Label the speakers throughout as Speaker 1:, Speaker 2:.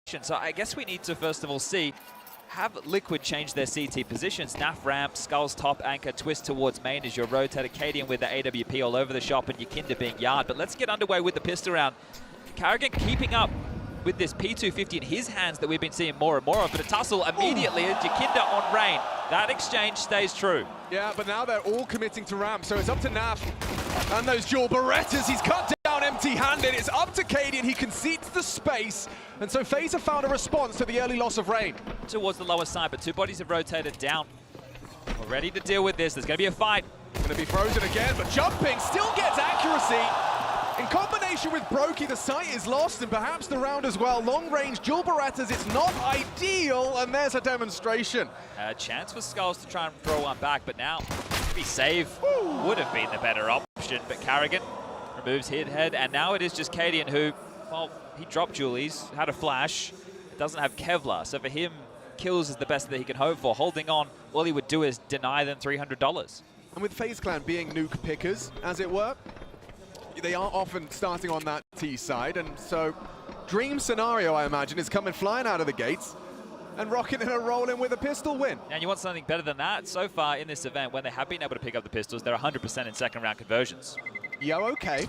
Speaker 1: So I guess we need to first of all have Liquid change their CT positions. Naf ramp, Skulls top anchor, twist towards main as your rotator, Cadian with the AWP all over the shop, and Yakinda being yard. But let's get underway with the pistol round. Karrigan keeping up with this P250 in his hands that we've been seeing more and more of, but a tussle immediately as Yakinda on Rain. That exchange stays true.
Speaker 2: Yeah, but now they're all committing to ramp, so it's up to Naf and those dual Berettas. He's cut down empty-handed. It's up to Cadian. He concedes the space, and so FaZe have found a response to the early loss of Rain.
Speaker 1: Towards the lower side, but two bodies have rotated down. We're ready to deal with this. There's going to be a fight.
Speaker 2: Going to be frozen again, but jumping still gets accuracy. In combination with Brokey, the sight is lost, and perhaps the round as well. Long-range dual Berettas, it's not ideal, and there's a demonstration.
Speaker 1: A chance for Skulls to try and throw one back, but now maybe save would have been the better option, but Karrigan removes his head, and now it is just Cadian who, well, he dropped Julie's, had a flash, doesn't have Kevlar, so for him, kills is the best that he can hope for. Holding on, all he would do is deny them $300.
Speaker 2: And with FaZe Clan being nuke pickers, as it were, they are often starting on that T side, and so dream scenario, I imagine, is coming flying out of the gates and rocking in a roll in with a pistol win.
Speaker 1: And you want something better than that? So far in this event, when they have been able to pick up the pistols, they're 100% in second round conversions.
Speaker 2: Yo, okay.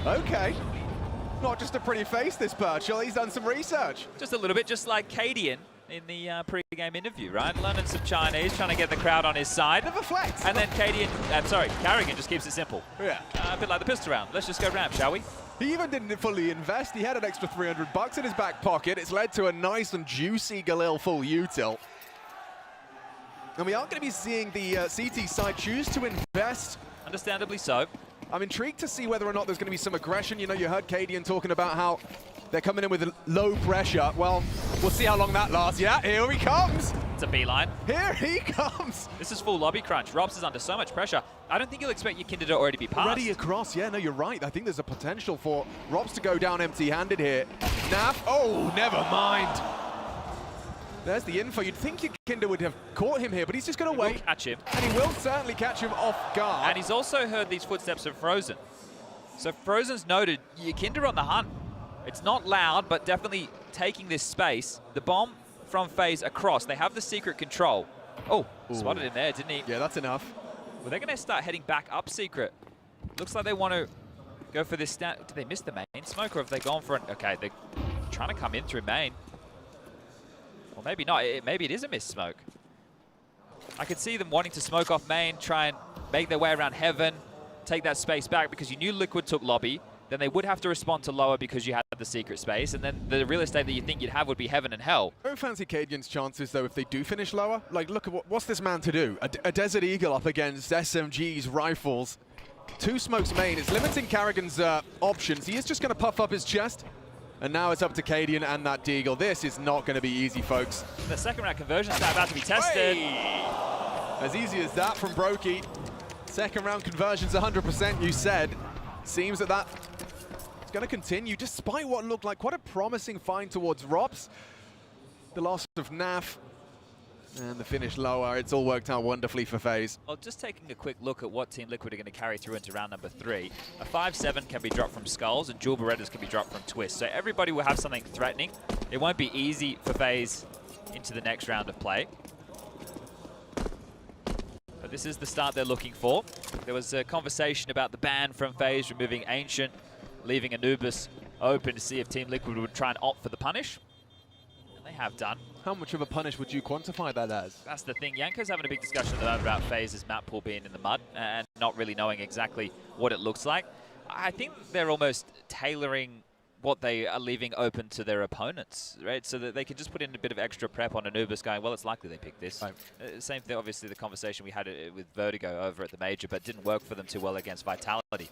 Speaker 2: Okay. Not just a pretty face, this Birchall. He's done some research.
Speaker 1: Just a little bit, just like Cadian in the pre-game interview, right? Learning some Chinese, trying to get the crowd on his side.
Speaker 2: Never flex.
Speaker 1: And then Karrigan just keeps it simple.
Speaker 2: Yeah.
Speaker 1: A bit like the pistol round. Let's just go ramp, shall we?
Speaker 2: He even didn't fully invest. He had an extra $300 in his back pocket. It's led to a nice and juicy Galil full util. And we are going to be seeing the CT side choose to invest.
Speaker 1: Understandably so.
Speaker 2: I'm intrigued to see whether or not there's going to be some aggression. You know, you heard Cadian talking about how they're coming in with low pressure. Well, we'll see how long that lasts. Yeah, here he comes.
Speaker 1: It's a beeline.
Speaker 2: Here he comes.
Speaker 1: This is full lobby crunch. Robs is under so much pressure. I don't think you'll expect Yakinda to already be passed.
Speaker 2: Already across. Yeah, no, you're right. I think there's a potential for Robs to go down empty-handed here. Naf. Oh, never mind. There's the info. You'd think Yakinda would have caught him here, but he's just going to wait.
Speaker 1: Catch him.
Speaker 2: And he will certainly catch him off guard.
Speaker 1: And he's also heard these footsteps of Frozen. So Frozen's noted Yakinda on the hunt. It's not loud, but definitely taking this space. The bomb from FaZe across. They have the secret control. Oh, spotted him there, didn't he?
Speaker 2: Yeah, that's enough.
Speaker 1: Well, they're going to start heading back up secret. Looks like they want to go for this. Did they miss the main smoke, or have they gone for an... Okay, they're trying to come in through main. Or maybe not. Maybe it is a missed smoke. I could see them wanting to smoke off main, try and make their way around heaven, take that space back, because you knew Liquid took lobby. Then they would have to respond to lower because you had the secret space, and then the real estate that you think you'd have would be heaven and hell.
Speaker 2: I don't fancy Cadian's chances, though, if they do finish lower. Like, look at what's this man to do? A Desert Eagle up against SMG's rifles. Two smokes main. It's limiting Karrigan's options. He is just going to puff up his chest, and now it's up to Cadian and that Deagle. This is not going to be easy, folks.
Speaker 1: The second round conversions are about to be tested.
Speaker 2: Hey! As easy as that from Brokey. Second round conversions 100%, you said. Seems that it's going to continue, despite what looked like quite a promising find towards Robs. The loss of Naf and the finish lower. It's all worked out wonderfully for FaZe.
Speaker 1: Well, just taking a quick look at what Team Liquid are going to carry through into round number 3. A 5-7 can be dropped from Skulls, and dual Berettas can be dropped from Twist. So everybody will have something threatening. It won't be easy for FaZe into the next round of play. But this is the start they're looking for. There was a conversation about the ban from FaZe removing Ancient, leaving Anubis open to see if Team Liquid would try and opt for the punish. And they have done.
Speaker 2: How much of a punish would you quantify that as?
Speaker 1: That's the thing. Yanko's having a big discussion at the moment about FaZe's map pool being in the mud and not really knowing exactly what it looks like. I think they're almost tailoring what they are leaving open to their opponents, right? So that they can just put in a bit of extra prep on Anubis going, well, it's likely they picked this. Right. Same thing, obviously, the conversation we had with Vertigo over at the Major, but didn't work for them too well against Vitality.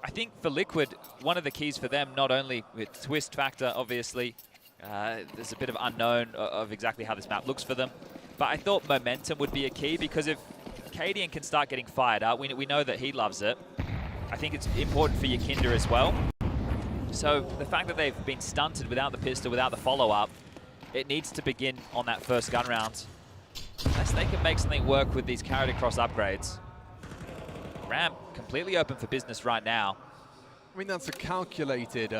Speaker 1: I think for Liquid, one of the keys for them, not only with Twist factor, obviously, there's a bit of unknown of exactly how this map looks for them, but I thought momentum would be a key, because if Cadian can start getting fired up, we know that he loves it. I think it's important for Yakinda as well. So the fact that they've been stunted without the pistol, without the follow-up, it needs to begin on that first gun round. Unless they can make something work with these carried across upgrades. Ramp completely open for business right now.
Speaker 2: I mean, that's a calculated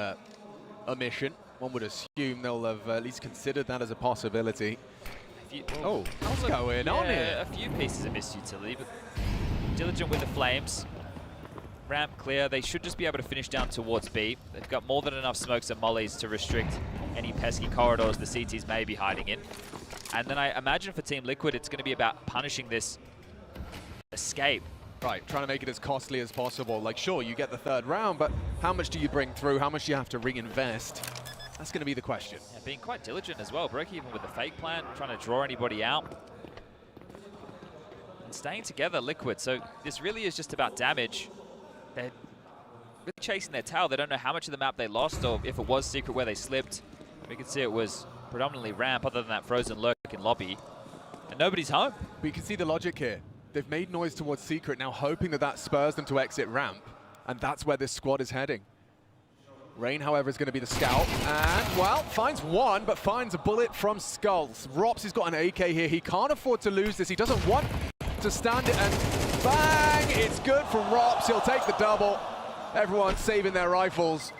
Speaker 2: omission. one would assume they'll have at least considered that as a possibility.
Speaker 1: Oh,
Speaker 2: what's going on here?
Speaker 1: A few pieces of missed utility, but Diligent with the flames. Ramp clear. They should just be able to finish down towards B. They've got more than enough smokes and mollies to restrict any pesky corridors the CTs may be hiding in. And then I imagine for Team Liquid, it's going to be about punishing this escape.
Speaker 2: Right, trying to make it as costly as possible. Like, sure, you get the third round, but how much do you bring through? How much do you have to reinvest? That's going to be the question.
Speaker 1: Yeah, being quite diligent as well. Broke even with the fake plan, trying to draw anybody out. And staying together, Liquid. So this really is just about damage. They're really chasing their tail. They don't know how much of the map they lost or if it was secret where they slipped. We can see it was predominantly ramp other than that frozen lurk in lobby. And nobody's home.
Speaker 2: But you can see the logic here. They've made noise towards secret, now hoping that that spurs them to exit ramp. And that's where this squad is heading. Rain, however, is going to be the scout. And, well, finds one, but finds a bullet from Skulls. Rops has got an AK here. He can't afford to lose this. He doesn't want to stand it, and bang! It's good from Rops. He'll take the double. Everyone saving their rifles.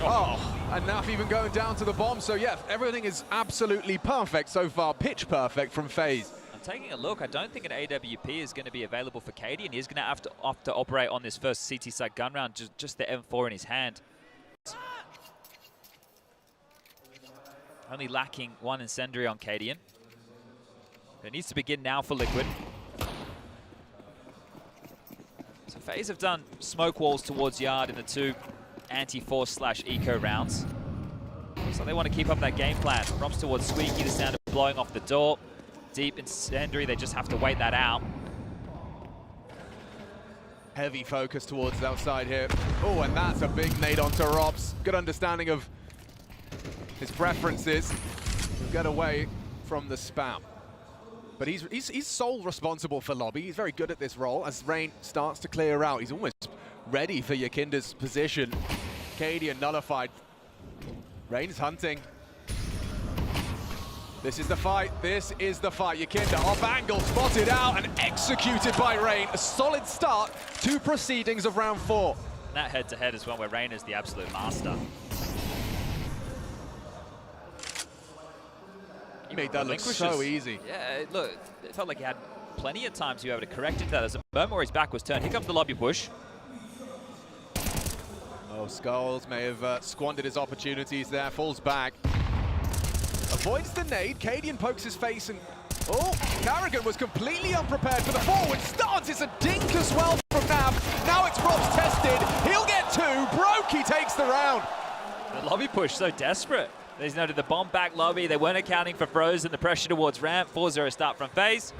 Speaker 2: Oh, and Naf even going down to the bomb. So, yeah, everything is absolutely perfect so far. Pitch perfect from FaZe.
Speaker 1: Taking a look, I don't think an AWP is going to be available for Katie, and he's going to have to operate on this first CT side gun round, just the M4 in his hand. Only lacking one incendiary on Cadian. But it needs to begin now for Liquid. So FaZe have done smoke walls towards Yard in the two anti-force/eco rounds. So they want to keep up that game plan. Prompts towards Squeaky, the sound of blowing off the door. Deep incendiary, they just have to wait that out.
Speaker 2: Heavy focus towards the outside here. Oh, and that's a big nade onto Robs. Good understanding of his preferences. Get away from the spam. But he's sole responsible for lobby. He's very good at this role. As Rain starts to clear out, he's almost ready for Yakinda's position. Cadian nullified. Rain's hunting. This is the fight. This is the fight. Yakinda off angle, spotted out and executed by Rain. A solid start to proceedings of round 4.
Speaker 1: And that head-to-head is one where Rain is the absolute master.
Speaker 2: He made that look so easy.
Speaker 1: Yeah, look, it felt like he had plenty of time to be able to correct into that. There's a moment where his back was turned. Here comes the lobby push.
Speaker 2: Oh, Skulls may have squandered his opportunities there. Falls back. Avoids the nade. Cadian pokes his face and... Oh, Carrigan was completely unprepared for the forward stance. It's a dink as well from Nav. Now it's Rob's tested. He'll get 2. Brokey takes the round.
Speaker 1: The lobby push so desperate. There's noted the bomb back lobby. They weren't accounting for Frozen. The pressure towards ramp. 4-0 start from FaZe.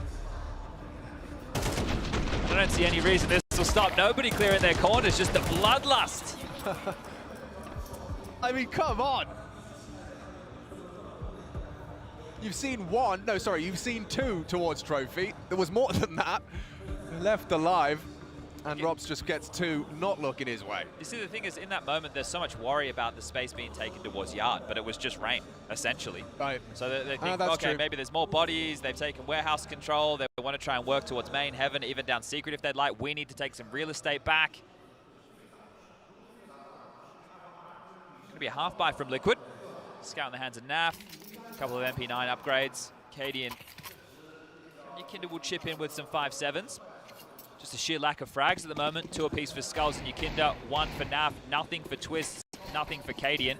Speaker 1: I don't see any reason this will stop. Nobody clearing their corners. Just the bloodlust.
Speaker 2: I mean, come on. You've seen you've seen 2 towards Trophy. There was more than that. Left alive, and Robs just gets 2, not looking his way.
Speaker 1: You see, the thing is, in that moment, there's so much worry about the space being taken towards Yard, but it was just Rain, essentially.
Speaker 2: Right.
Speaker 1: So they think, okay, true. Maybe there's more bodies, they've taken warehouse control, they want to try and work towards main, heaven, even down secret if they'd like. We need to take some real estate back. Going to be a half buy from Liquid. Scout in the hands of Naf. A couple of MP9 upgrades. Katie and Yakinda will chip in with some 5.7s. Just a sheer lack of frags at the moment. 2 apiece for Skulls and Yakinda. 1 for Naf. Nothing for Twists. Nothing for Cadian.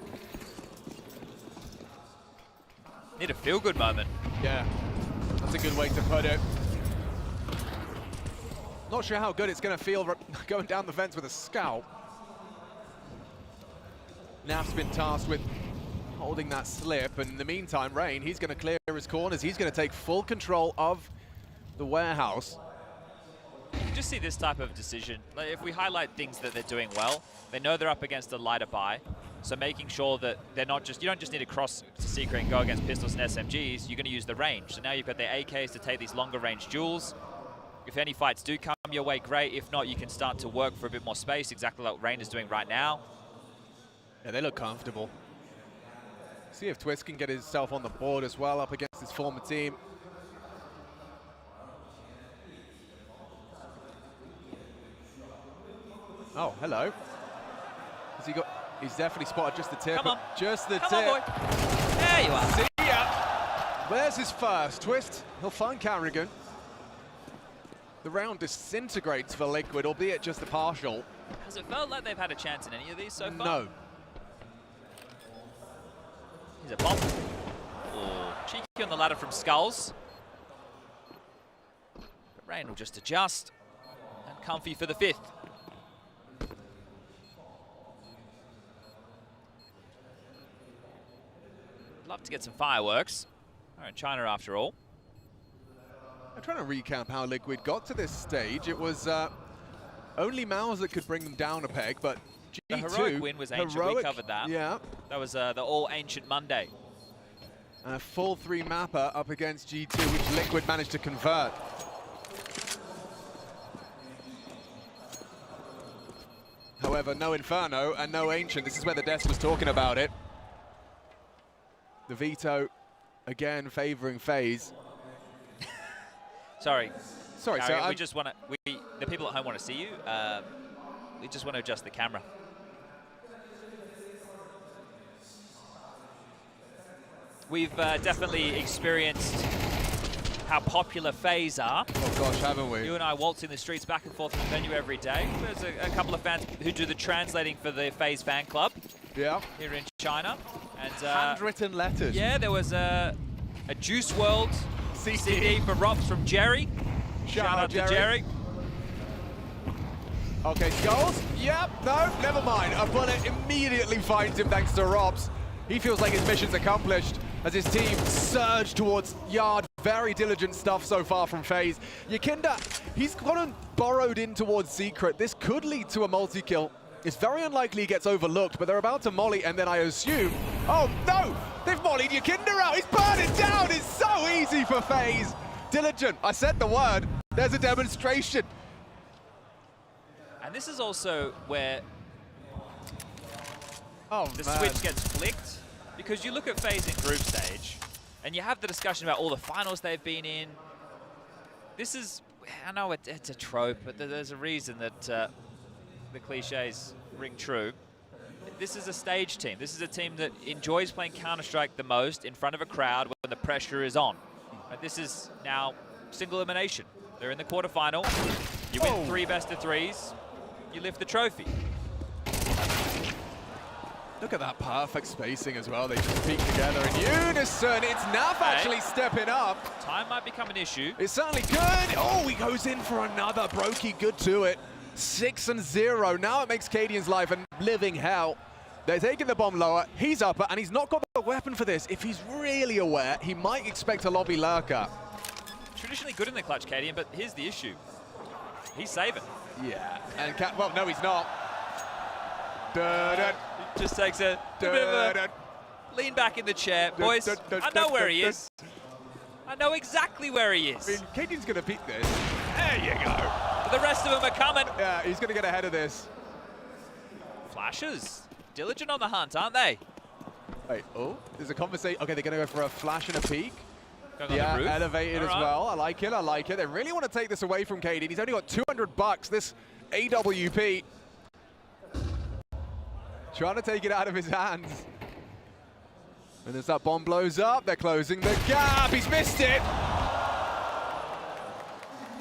Speaker 1: Need a feel-good moment.
Speaker 2: Yeah, that's a good way to put it. Not sure how good it's going to feel going down the fence with a scout. Naf's been tasked with holding that slip, and in the meantime, Rain, he's going to clear his corners. He's going to take full control of the warehouse.
Speaker 1: You just see this type of decision. Like, if we highlight things that they're doing well, they know they're up against a lighter buy. So making sure that they're not just, you don't just need to cross to secret and go against pistols and SMGs, you're going to use the range. So now you've got their AKs to take these longer range duels. If any fights do come your way, great. If not, you can start to work for a bit more space, exactly like Rain is doing right now.
Speaker 2: Yeah, they look comfortable. See if Twist can get himself on the board as well, up against his former team. Oh, hello. He's definitely spotted just the tip.
Speaker 1: Come on.
Speaker 2: Just the
Speaker 1: Come
Speaker 2: tip.
Speaker 1: on, boy. There you are.
Speaker 2: See ya. There's his first. Twist. He'll find Carrigan. The round disintegrates for Liquid, albeit just a partial.
Speaker 1: Has it felt like they've had a chance in any of these so far?
Speaker 2: No.
Speaker 1: He's a bomb. Oh, cheeky on the ladder from Skulls. But Rain will just adjust. And Comfy for the 5th. Love to get some fireworks. We're in China after all.
Speaker 2: I'm trying to recap how Liquid got to this stage. It was only Mouse that could bring them down a peg, but G2...
Speaker 1: The heroic win was Ancient, we covered that.
Speaker 2: Yeah.
Speaker 1: That was the All Ancient Monday.
Speaker 2: And a full 3 mapper up against G2, which Liquid managed to convert. However, no Inferno and no Ancient. This is where the desk was talking about it. The veto, again, favoring FaZe.
Speaker 1: Sorry,
Speaker 2: so
Speaker 1: we just want to. The people at home want to see you. We just want to adjust the camera. We've definitely experienced how popular FaZe are.
Speaker 2: Oh gosh, haven't we?
Speaker 1: You and I waltzing the streets back and forth from the venue every day. There's a couple of fans who do the translating for the FaZe fan club.
Speaker 2: Yeah.
Speaker 1: Here in China. And
Speaker 2: handwritten letters.
Speaker 1: Yeah, there was a Juice WRLD CD for Rops from Jerry. Shout out to Jerry.
Speaker 2: Okay, Skulls. Yep, no, never mind. A bullet immediately finds him thanks to Robs. He feels like his mission's accomplished as his team surge towards Yard. Very diligent stuff so far from FaZe. Yakinda, he's gone and borrowed in towards Secret. This could lead to a multi-kill. It's very unlikely he gets overlooked, but they're about to molly, and then I assume... Oh, no! They've mollied Yakinda out! He's burning down! It's so easy for FaZe! Diligent, I said the word. There's a demonstration.
Speaker 1: And this is also where the
Speaker 2: man.
Speaker 1: switch gets flicked. Because you look at FaZe in group stage, and you have the discussion about all the finals they've been in. This is... I know it's a trope, but there's a reason that... the cliches ring true. This is a stage team. This is a team that enjoys playing Counter-Strike the most in front of a crowd when the pressure is on. And this is now single elimination. They're in the quarterfinal. You win 3 best-of-3s. You lift the trophy.
Speaker 2: Look at that perfect spacing as well. They just peek together in unison. It's Nav actually stepping up.
Speaker 1: Time might become an issue.
Speaker 2: It's certainly good. Oh, he goes in for another. Brokey, good to it. 6-0. Now it makes Cadian's life a living hell. They're taking the bomb lower. He's upper, and he's not got the weapon for this. If he's really aware, he might expect a lobby lurker.
Speaker 1: Traditionally good in the clutch, Cadian, but here's the issue. He's saving.
Speaker 2: Yeah. And well, no, he's not.
Speaker 1: He just takes a bit of a lean back in the chair. Boys, I know where he is. I know exactly where he is.
Speaker 2: I mean, Cadian's going to peek this. There you go.
Speaker 1: The rest of them are coming.
Speaker 2: Yeah, he's going to get ahead of this.
Speaker 1: Flashes. Diligent on the hunt, aren't they?
Speaker 2: Wait, oh, there's a conversation. Okay, they're going to go for a flash and a peek.
Speaker 1: Going on the roof.
Speaker 2: Elevated as well. I like it, I like it. They really want to take this away from Cadian. He's only got $200, this AWP. Trying to take it out of his hands. And as that bomb blows up, they're closing the gap. He's missed it.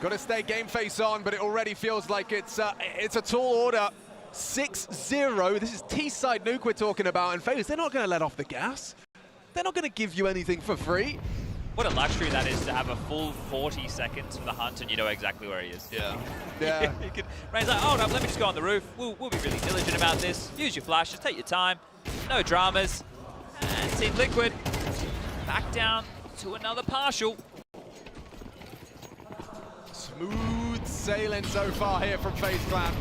Speaker 2: Got to stay game face on, but it already feels like it's a tall order. 6-0. This is T-side Nuke we're talking about, and FaZe, they're not going to let off the gas. They're not going to give you anything for free.
Speaker 1: What a luxury that is to have a full 40 seconds for the hunt and you know exactly where he is.
Speaker 2: Yeah. Yeah.
Speaker 1: Ray's like, oh no, let me just go on the roof. We'll be really diligent about this. Use your flashes, take your time. No dramas. And Team Liquid back down to another partial.
Speaker 2: Smooth sailing so far here from FaZe Clan.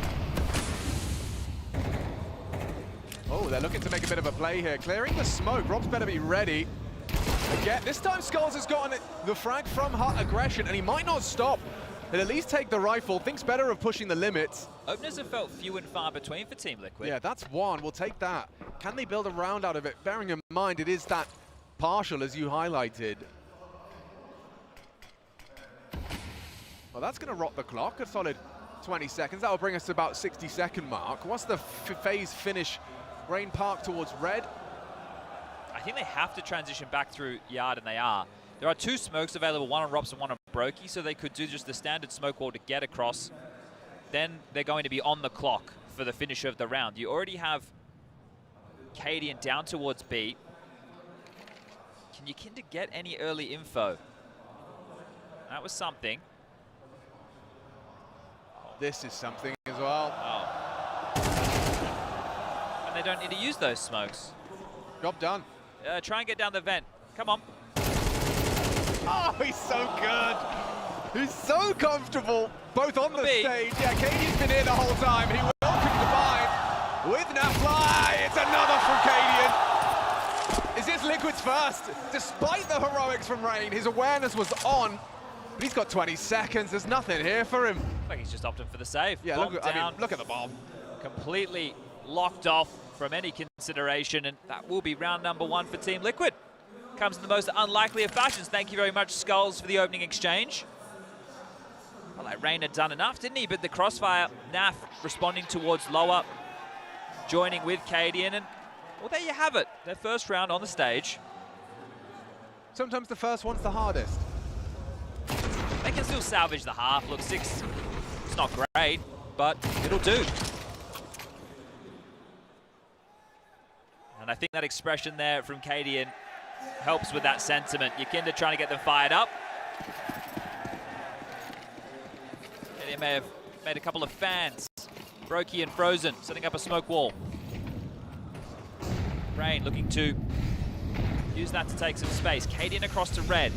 Speaker 2: Oh, they're looking to make a bit of a play here. Clearing the smoke. Rob's better be ready. Again, this time Skulls has gotten the frag from Hut aggression, and he might not stop. He'll at least take the rifle. Thinks better of pushing the limits.
Speaker 1: Openers have felt few and far between for Team Liquid.
Speaker 2: Yeah, that's one. We'll take that. Can they build a round out of it? Bearing in mind, it is that partial, as you highlighted. Well, that's going to rot the clock. A solid 20 seconds. That will bring us to about 60-second mark. What's the FaZe finish Rain parked towards red.
Speaker 1: I think they have to transition back through yard, and they are. There are 2 smokes available, one on Rops and one on Brokey, so they could do just the standard smoke wall to get across. Then they're going to be on the clock for the finish of the round. You already have Cadian down towards B. Can you kind of get any early info? That was something.
Speaker 2: This is something as well.
Speaker 1: Oh. And they don't need to use those smokes.
Speaker 2: Job done.
Speaker 1: Try and get down the vent. Come on.
Speaker 2: Oh, he's so good. He's so comfortable, both on the stage. Yeah, Cadian's been here the whole time. He welcomed the bind with Nafly. It's another from Cadian. Is this Liquid's first? Despite the heroics from Rain, his awareness was on, but he's got 20 seconds. There's nothing here for him.
Speaker 1: Like he's just opting for the save.
Speaker 2: Yeah, look at the bomb.
Speaker 1: Completely locked off from any consideration, and that will be round number 1 for Team Liquid. Comes in the most unlikely of fashions. Thank you very much, Skulls, for the opening exchange. Well, like Rain had done enough, didn't he? But the crossfire, Naf responding towards lower, joining with Cadian, and well, there you have it. Their first round on the stage.
Speaker 2: Sometimes the first one's the hardest.
Speaker 1: They can still salvage the half. Look, 6, it's not great, but it'll do. And I think that expression there from Cadian helps with that sentiment. Yakinda trying to get them fired up. Cadian may have made a couple of fans. Brokey and Frozen setting up a smoke wall. Rain looking to use that to take some space. Cadian across to red.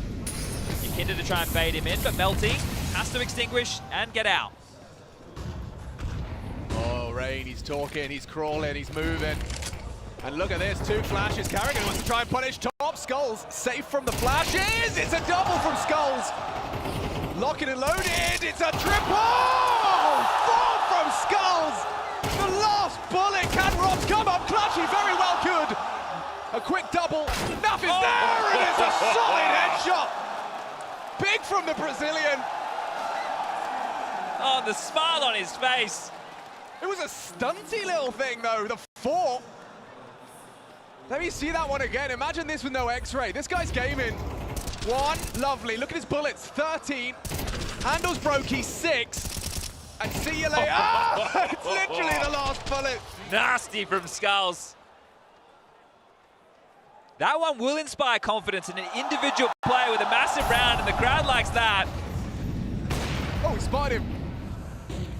Speaker 1: Yakinda to try and bait him in, but Melty has to extinguish and get out.
Speaker 2: Oh, Rain, he's talking, he's crawling, he's moving. And look at this, 2 flashes. Carrigan wants to try and punish top. Skulls safe from the flashes. It's a double from Skulls. Locking and loaded. It's a triple. 4 from Skulls. The last bullet. Can Rob come up clutch? He very well could. A quick double. Nuff is there, and it's a solid headshot. Big from the Brazilian.
Speaker 1: Oh, the smile on his face.
Speaker 2: It was a stunty little thing, though. The 4. Let me see that one again. Imagine this with no X-ray. This guy's gaming. 1, lovely. Look at his bullets, 13. Handles Brokey, 6. And see you later. Oh, it's literally the last bullet.
Speaker 1: Nasty from Skulls. That one will inspire confidence in an individual player with a massive round, and the crowd likes that.
Speaker 2: Oh, he spotted him.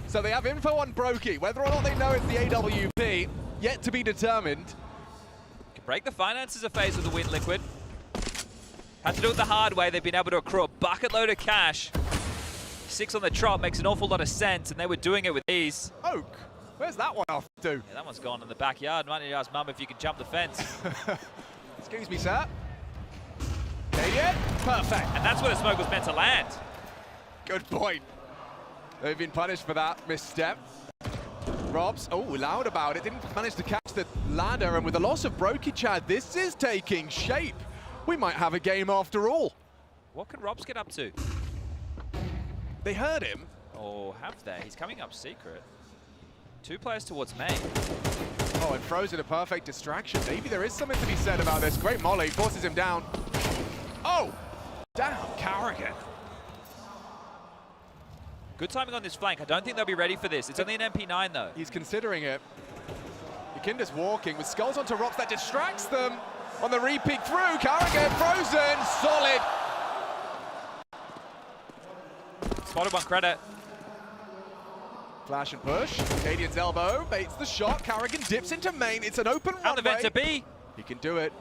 Speaker 2: So they have info on Brokey. Whether or not they know it's the AWP, yet to be determined.
Speaker 1: Break the finances of FaZe with the win, Liquid. Had to do it the hard way. They've been able to accrue a bucket load of cash. 6 on the trot makes an awful lot of sense, and they were doing it with ease.
Speaker 2: Oak, where's that one off to?
Speaker 1: Yeah, that one's gone in the backyard. Might need to ask Mum if you can jump the fence.
Speaker 2: Excuse me, sir. Cadian, perfect.
Speaker 1: And that's where the smoke was meant to land.
Speaker 2: Good point. They've been punished for that misstep. Robs, oh, loud about it. Didn't manage to catch the ladder, and with the loss of Brokey, Chad, this is taking shape. We might have a game after all.
Speaker 1: What can Robs get up to?
Speaker 2: They heard him.
Speaker 1: Oh, have they? He's coming up secret. 2 players towards main.
Speaker 2: Oh, and Frozen, a perfect distraction. Maybe there is something to be said about this. Great molly, forces him down. Oh, damn, Carrigan.
Speaker 1: Good timing on this flank. I don't think they'll be ready for this. It's only an MP9, though.
Speaker 2: He's considering it. Yakinda's walking with Skulls onto Rops. That distracts them. On the re-peek through, Carrigan, Frozen, solid.
Speaker 1: Spotted one credit.
Speaker 2: Flash and push. Cadian's elbow baits the shot. Carrigan dips into main. It's an open runway.
Speaker 1: Out the vent to B.
Speaker 2: He can do it.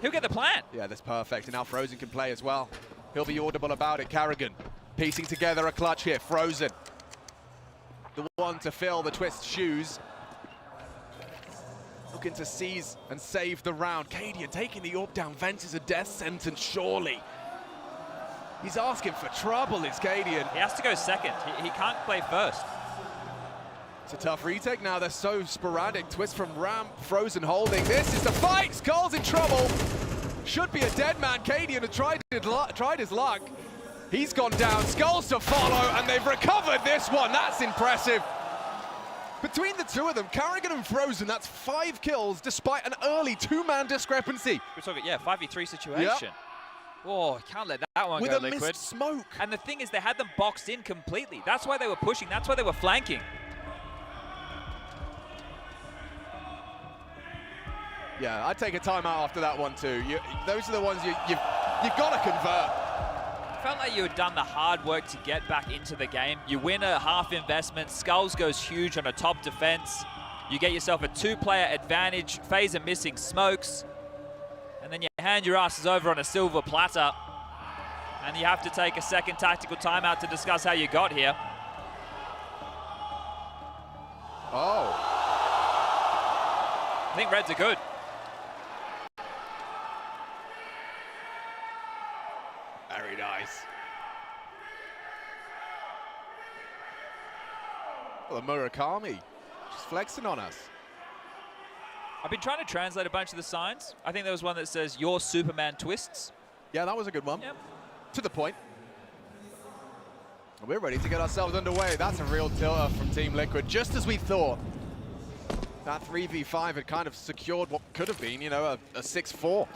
Speaker 1: He'll get the plant.
Speaker 2: Yeah, that's perfect. And now Frozen can play as well. He'll be audible about it. Carrigan piecing together a clutch here. Frozen, the one to fill the twist shoes. Looking to seize and save the round. Cadian taking the AWP down. Vent is a death sentence, surely. He's asking for trouble, it's Cadian.
Speaker 1: He has to go second. He can't play first.
Speaker 2: It's a tough retake now. They're so sporadic. Twist from ramp. Frozen holding. This is the fight. Skull's in trouble. Should be a dead man. Cadian had tried his luck. He's gone down. Skulls to follow, and they've recovered this one. That's impressive. Between the two of them, Carrigan and Frozen, that's 5 kills despite an early 2-man discrepancy.
Speaker 1: We're talking, yeah, 5v3 situation.
Speaker 2: Yep.
Speaker 1: Oh, can't let that one
Speaker 2: With
Speaker 1: go,
Speaker 2: a
Speaker 1: Liquid.
Speaker 2: missed smoke.
Speaker 1: And the thing is, they had them boxed in completely. That's why they were pushing. That's why they were flanking.
Speaker 2: Yeah, I'd take a timeout after that one too. Those are the ones you've got to convert.
Speaker 1: Felt like you had done the hard work to get back into the game. You win a half investment. Skulls goes huge on a top defense. You get yourself a 2-player advantage. FaZe are missing smokes. And then you hand your asses over on a silver platter. And you have to take a second tactical timeout to discuss how you got here.
Speaker 2: Oh.
Speaker 1: I think Reds are good.
Speaker 2: Very nice. Well, the Murakami just flexing on us.
Speaker 1: I've been trying to translate a bunch of the signs. I think there was one that says, "Your Superman twists."
Speaker 2: Yeah, that was a good one.
Speaker 1: Yep.
Speaker 2: To the point. We're ready to get ourselves underway. That's a real tilter from Team Liquid, just as we thought. That 3v5 had kind of secured what could have been, you know, a 6-4.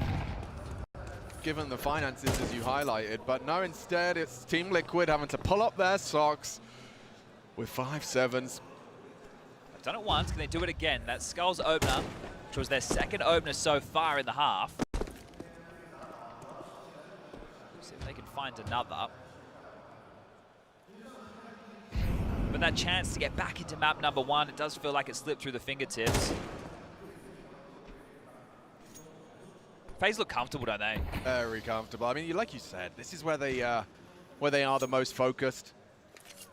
Speaker 2: Given the finances as you highlighted, but no, instead it's Team Liquid having to pull up their socks with 5-7s.
Speaker 1: They've done it once, can they do it again? That Skulls opener, which was their second opener so far in the half. See if they can find another. But that chance to get back into map number 1, it does feel like it slipped through the fingertips. FaZe look comfortable, don't they?
Speaker 2: Very comfortable. I mean, like you said, this is where they are the most focused.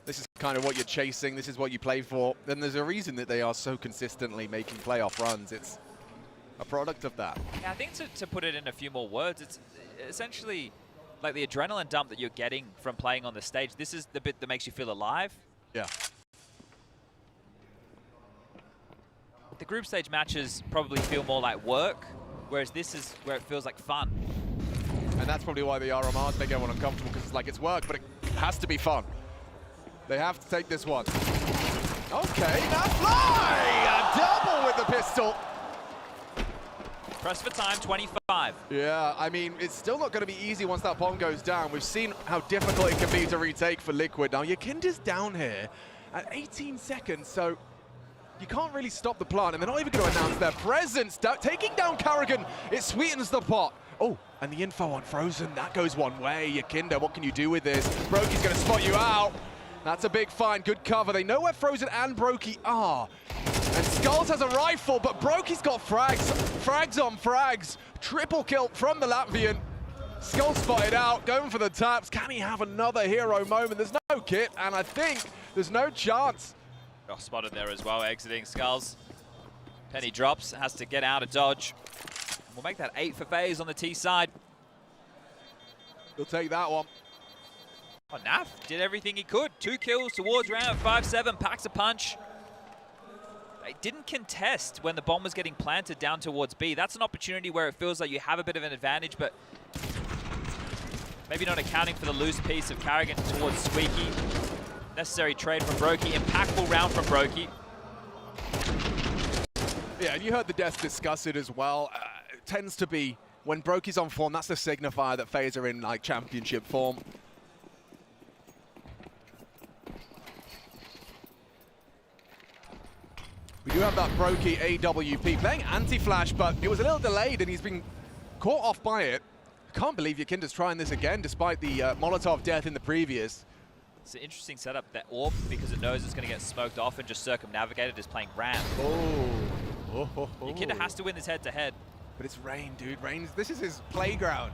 Speaker 2: This is kind of what you're chasing. This is what you play for. And there's a reason that they are so consistently making playoff runs. It's a product of that.
Speaker 1: Yeah, I think to put it in a few more words, it's essentially like the adrenaline dump that you're getting from playing on the stage. This is the bit that makes you feel alive.
Speaker 2: Yeah.
Speaker 1: The group stage matches probably feel more like work, whereas this is where it feels like fun.
Speaker 2: And that's probably why the RMRs make everyone uncomfortable, because it's like it's work, but it has to be fun. They have to take this one. Okay, now fly! A double with the pistol.
Speaker 1: Press for time, 25.
Speaker 2: Yeah, I mean, it's still not going to be easy once that bomb goes down. We've seen how difficult it can be to retake for Liquid. Now, Yakinda's down here at 18 seconds, so you can't really stop the plant, and they're not even going to announce their presence. Taking down Carrigan, it sweetens the pot. Oh, and the info on Frozen, that goes one way. Yakinda, what can you do with this? Brokey's going to spot you out. That's a big find, good cover. They know where Frozen and Brokey are. And Skulls has a rifle, but Brokey's got frags. Frags on frags. Triple kill from the Latvian. Skulls spotted out, going for the taps. Can he have another hero moment? There's no kit, and I think there's no chance.
Speaker 1: Oh, spotted there as well, exiting Skulls. Penny drops, has to get out of dodge. We'll make that 8 for FaZe on the T side.
Speaker 2: He'll take that one.
Speaker 1: Oh, Naf did everything he could. 2 kills towards round 5-7, packs a punch. They didn't contest when the bomb was getting planted down towards B. That's an opportunity where it feels like you have a bit of an advantage, but maybe not accounting for the loose piece of Carrigan towards Squeaky. Necessary trade from Brokey, impactful round from Brokey.
Speaker 2: Yeah, and you heard the Death discuss it as well. It tends to be, when Brokey's on form, that's the signifier that FaZe are in like championship form. We do have that Brokey AWP playing anti-flash, but it was a little delayed and he's been caught off by it. I can't believe Yakinda's trying this again despite the Molotov death in the previous.
Speaker 1: It's an interesting setup. That AWP, because it knows it's going to get smoked off and just circumnavigated, is playing Ram. Yakinda has to win this head-to-head.
Speaker 2: But it's Rain, dude. Rain's, this is his playground.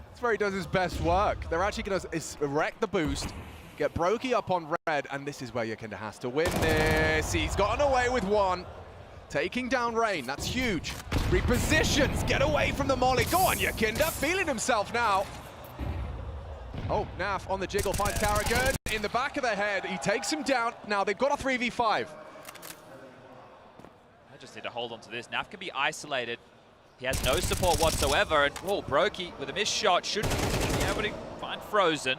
Speaker 2: That's where he does his best work. They're actually going to erect the boost, get Brokey up on red, and this is where Yakinda has to win this. He's gotten away with one. Taking down Rain, that's huge. Repositions, get away from the molly. Go on, Yakinda, feeling himself now. Oh, Naf on the jiggle, finds Carrigan in the back of the head. He takes him down. Now they've got a 3v5.
Speaker 1: I just need to hold on to this. Naf can be isolated. He has no support whatsoever, and oh, Brokey with a missed shot should be able to find Frozen.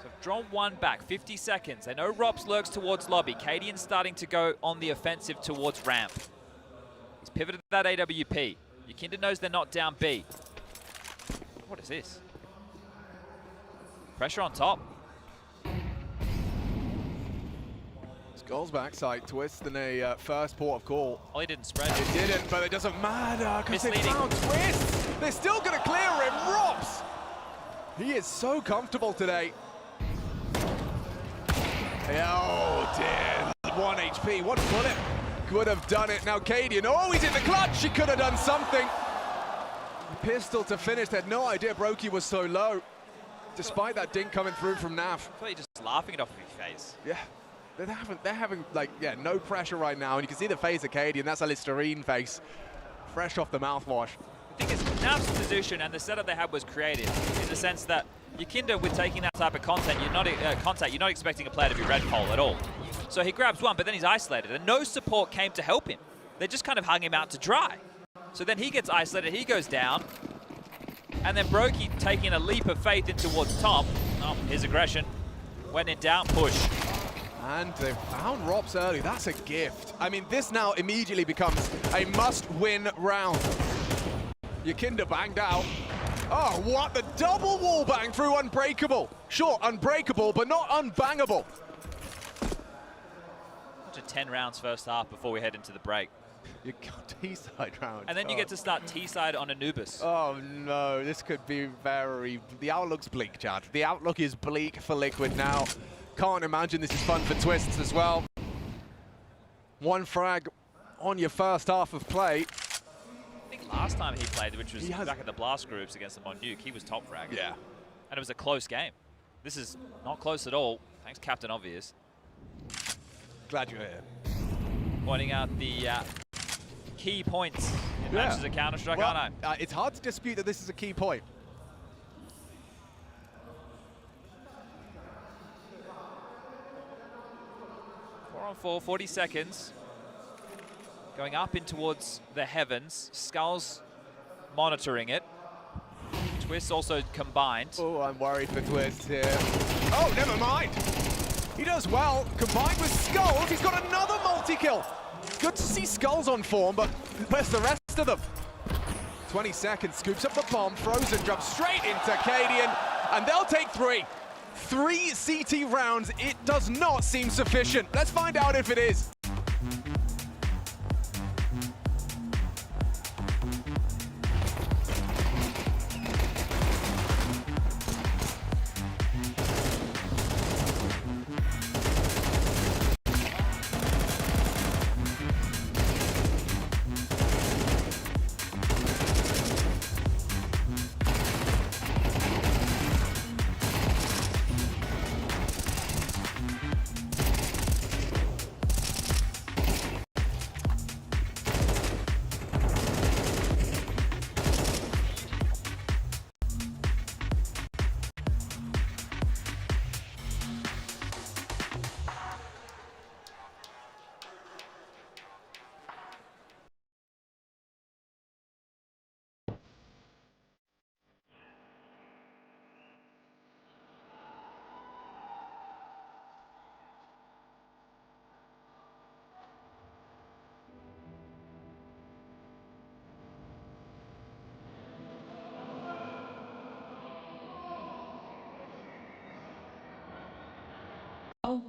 Speaker 1: So Draw one back, 50 seconds. They know Rops lurks towards lobby. Cadian's starting to go on the offensive towards ramp. He's pivoted that AWP. Yakinda knows they're not down B. What is this? Pressure on top.
Speaker 2: Skull's backside twist in a first port of call.
Speaker 1: Oh, he didn't spread.
Speaker 2: It didn't, but it doesn't matter because they
Speaker 1: Misleading.
Speaker 2: found Twist. They're still going to clear him. Rops. He is so comfortable today. Oh dear. 1 HP. One bullet could have done it. Now Cadian. Oh, he's in the clutch. He could have done something. Pistol to finish. They had no idea Brokey was so low, despite that dink coming through from Nav.
Speaker 1: I feel like you're just laughing it off of your face.
Speaker 2: Yeah. They're having like, no pressure right now, and you can see the face of Cadian. That's a Listerine face, fresh off the mouthwash.
Speaker 1: The thing is, Nav's position and the setup they had was creative in the sense that Yakinda, with taking that type of content, you're not expecting a player to be red pole at all. So he grabs one, but then he's isolated, and no support came to help him. They just kind of hung him out to dry. So then he gets isolated, he goes down, and then Brokey taking a leap of faith in towards top. Oh, his aggression. When in doubt, push.
Speaker 2: And they found Rops early. That's a gift. I mean, this now immediately becomes a must-win round. Yakinda banged out. Oh, what? The double wall bang through Unbreakable. Sure, unbreakable, but not unbangable.
Speaker 1: To 10 rounds first half before we head into the break.
Speaker 2: You got T-side round.
Speaker 1: And then you get to start T-side on Anubis.
Speaker 2: Oh no, this could be very... The outlook's bleak, Chad. The outlook is bleak for Liquid now. Can't imagine this is fun for Twists as well. One frag on your first half of play.
Speaker 1: I think last time he played, which was back at the Blast groups against them on Nuke, he was top frag.
Speaker 2: Yeah.
Speaker 1: And it was a close game. This is not close at all. Thanks, Captain Obvious.
Speaker 2: Glad you're here.
Speaker 1: Pointing out the key points in matches of Counter-Strike,
Speaker 2: well,
Speaker 1: aren't I?
Speaker 2: It's hard to dispute that this is a key point.
Speaker 1: On 4, 40 seconds. Going up in towards the heavens. Skulls monitoring it. Twist also combined.
Speaker 2: Oh, I'm worried for Twist here. Oh, never mind. He does well. Combined with Skulls, he's got another multi-kill. Good to see Skulls on form, but where's the rest of them? 20 seconds, scoops up the bomb, Frozen jumps straight into Cadian, and they'll take 3. 3 CT rounds, it does not seem sufficient. Let's find out if it is.
Speaker 3: Oh.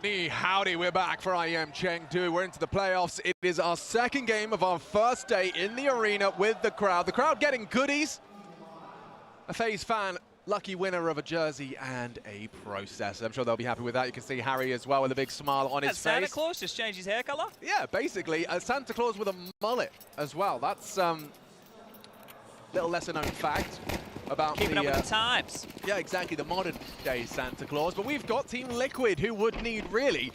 Speaker 2: Howdy, howdy, we're back for IEM Chengdu. We're into the playoffs. It is our second game of our first day in the arena with the crowd. The crowd getting goodies. A FaZe fan, lucky winner of a jersey and a processor. I'm sure they'll be happy with that. You can see Harry as well with a big smile on his face.
Speaker 1: Santa Claus just changed his hair color?
Speaker 2: Yeah, basically. Santa Claus with a mullet as well. That's little lesser known fact about
Speaker 1: keeping up with the times.
Speaker 2: Yeah, exactly, the modern day Santa Claus. But we've got Team Liquid, who would need really,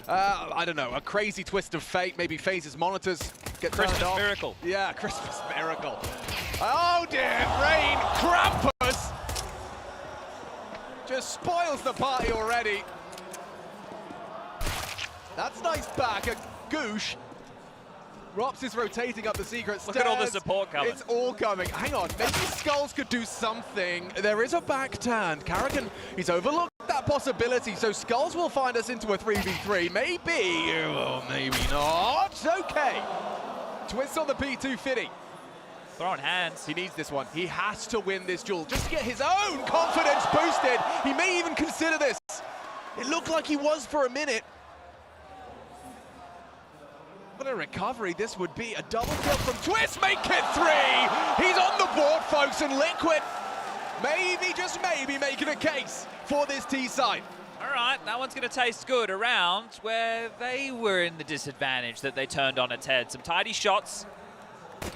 Speaker 2: I don't know, a crazy twist of fate. Maybe FaZe's monitors get
Speaker 1: Christmas
Speaker 2: turned off.
Speaker 1: miracle.
Speaker 2: Yeah, Christmas miracle. Oh dear, Rain, Krampus just spoils the party already. That's nice back, a goosh. Rops is rotating up the secret stairs.
Speaker 1: Look at all the support coming.
Speaker 2: It's all coming. Hang on, maybe Skulls could do something. There is a back turn. Karrigan, he's overlooked that possibility, so Skulls will find us into a 3v3. Maybe, or maybe not. Okay. Twist on the P250.
Speaker 1: Throwing hands.
Speaker 2: He needs this one. He has to win this duel just to get his own confidence boosted. He may even consider this. It looked like he was for a minute. What a recovery this would be. A double kill from Twist, make it 3! He's on the board, folks, and Liquid maybe, just maybe, making a case for this T-side.
Speaker 1: All right, that one's going to taste good around where they were in the disadvantage that they turned on its head. Some tidy shots.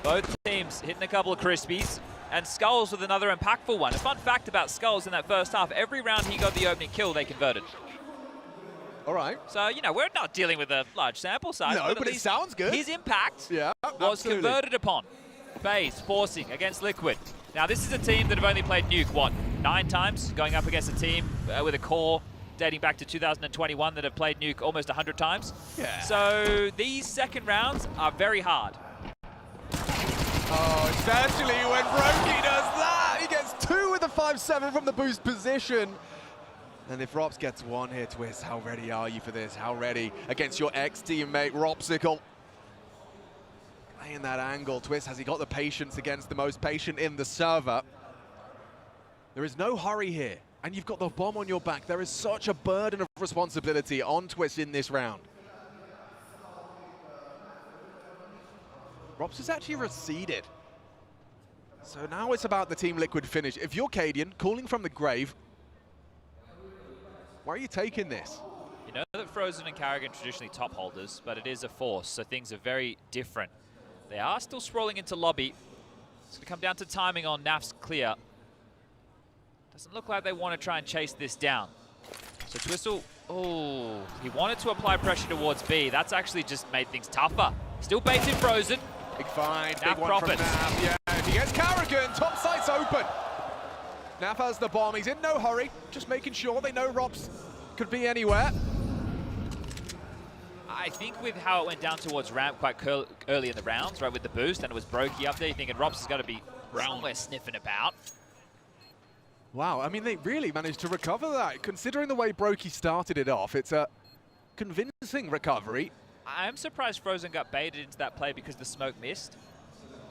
Speaker 1: Both teams hitting a couple of crispies. And Skulls with another impactful one. A fun fact about Skulls in that first half, every round he got the opening kill, they converted.
Speaker 2: All right.
Speaker 1: So, you know, we're not dealing with a large sample size.
Speaker 2: No, but it sounds good.
Speaker 1: His impact
Speaker 2: was
Speaker 1: absolutely converted upon. FaZe forcing against Liquid. Now, this is a team that have only played Nuke, what, 9 times? Going up against a team with a core dating back to 2021 that have played Nuke almost 100 times.
Speaker 2: Yeah.
Speaker 1: So these second rounds are very hard.
Speaker 2: Oh, especially when Brokey does that. He gets 2 with the 5-7 from the boost position. And if Rops gets 1 here, Twist, how ready are you for this? How ready against your ex-teammate, Ropsicle? Playing that angle, Twist, has he got the patience against the most patient in the server? There is no hurry here, and you've got the bomb on your back. There is such a burden of responsibility on Twist in this round. Rops has actually receded. So now it's about the Team Liquid finish. If you're Cadian, calling from the grave, why are you taking this?
Speaker 1: You know that Frozen and Karrigan traditionally top holders, but it is a force, so things are very different. They are still sprawling into lobby. It's going to come down to timing on Naf's clear. Doesn't look like they want to try and chase this down. So Twistle, oh, he wanted to apply pressure towards B. That's actually just made things tougher. Still baited Frozen.
Speaker 2: Big find,
Speaker 1: Naf
Speaker 2: big one
Speaker 1: profits.
Speaker 2: from Naf. Yeah, if he gets Karrigan, top sight's open. Naf has the bomb, he's in no hurry, just making sure they know Rops could be anywhere.
Speaker 1: I think with how it went down towards ramp quite early in the rounds, right, with the boost, and it was Brokey up there, you're thinking Rops is going to be somewhere sniffing about.
Speaker 2: Wow, I mean, they really managed to recover that. Considering the way Brokey started it off, it's a convincing recovery.
Speaker 1: I'm surprised Frozen got baited into that play because the smoke missed.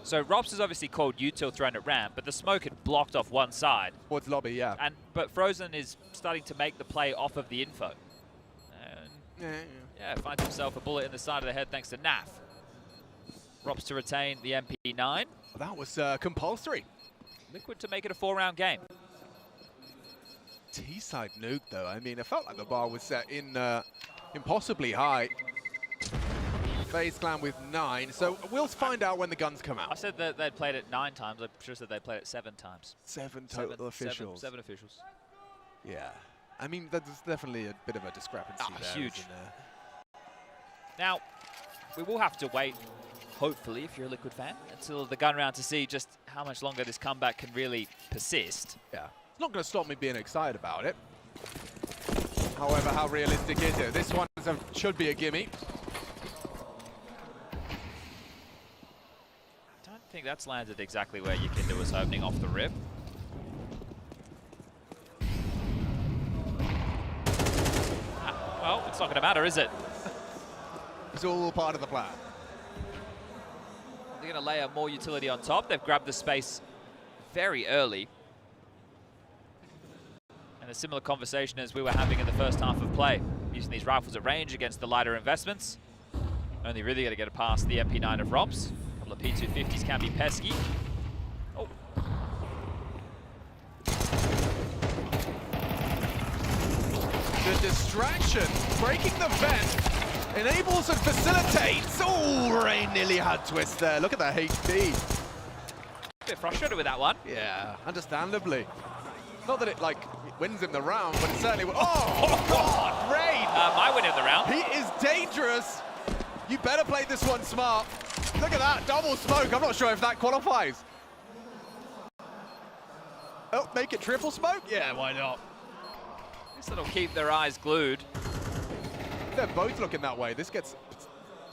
Speaker 1: So Rops has obviously called util thrown at ramp, but the smoke had blocked off one side.
Speaker 2: Towards lobby, yeah.
Speaker 1: But Frozen is starting to make the play off of the info. And yeah, finds himself a bullet in the side of the head thanks to Naf. Rops to retain the MP9.
Speaker 2: That was compulsory.
Speaker 1: Liquid to make it a 4-round game.
Speaker 2: T-side Nuke, though. I mean, it felt like the bar was set in impossibly high. FaZe Clan with 9, so we'll find out when the guns come out.
Speaker 1: I said that they'd played it 9 times. I'm sure said they played it 7 times.
Speaker 2: 7 total officials.
Speaker 1: 7 officials.
Speaker 2: Yeah. I mean, there's definitely a bit of a discrepancy there.
Speaker 1: Huge. Now, we will have to wait, hopefully, if you're a Liquid fan, until the gun round to see just how much longer this comeback can really persist.
Speaker 2: Yeah. It's not going to stop me being excited about it. However, how realistic is it? This one should be a gimme.
Speaker 1: I don't think that's landed exactly where Yakinda was hoping off the rip. Well, it's not going to matter, is it?
Speaker 2: It's all part of the plan.
Speaker 1: They're going to layer more utility on top. They've grabbed the space very early. And a similar conversation as we were having in the first half of play. using these rifles at range against the lighter investments. Only really got to get it past the MP9 of Robs. A couple of P250s can be pesky. Oh.
Speaker 2: The distraction, breaking the vent, enables and facilitates. Oh, Rain nearly had twist there. Look at that HP.
Speaker 1: A bit frustrated with that one.
Speaker 2: Yeah, understandably. Not that it, like, wins him the round, but it certainly would. Oh, God, Rain!
Speaker 1: Might win him the round.
Speaker 2: He is dangerous. You better play this one smart. Look at that, double smoke. I'm not sure if that qualifies. Oh, make it triple smoke? Yeah, why not?
Speaker 1: Guess that'll keep their eyes glued.
Speaker 2: They're both looking that way. This gets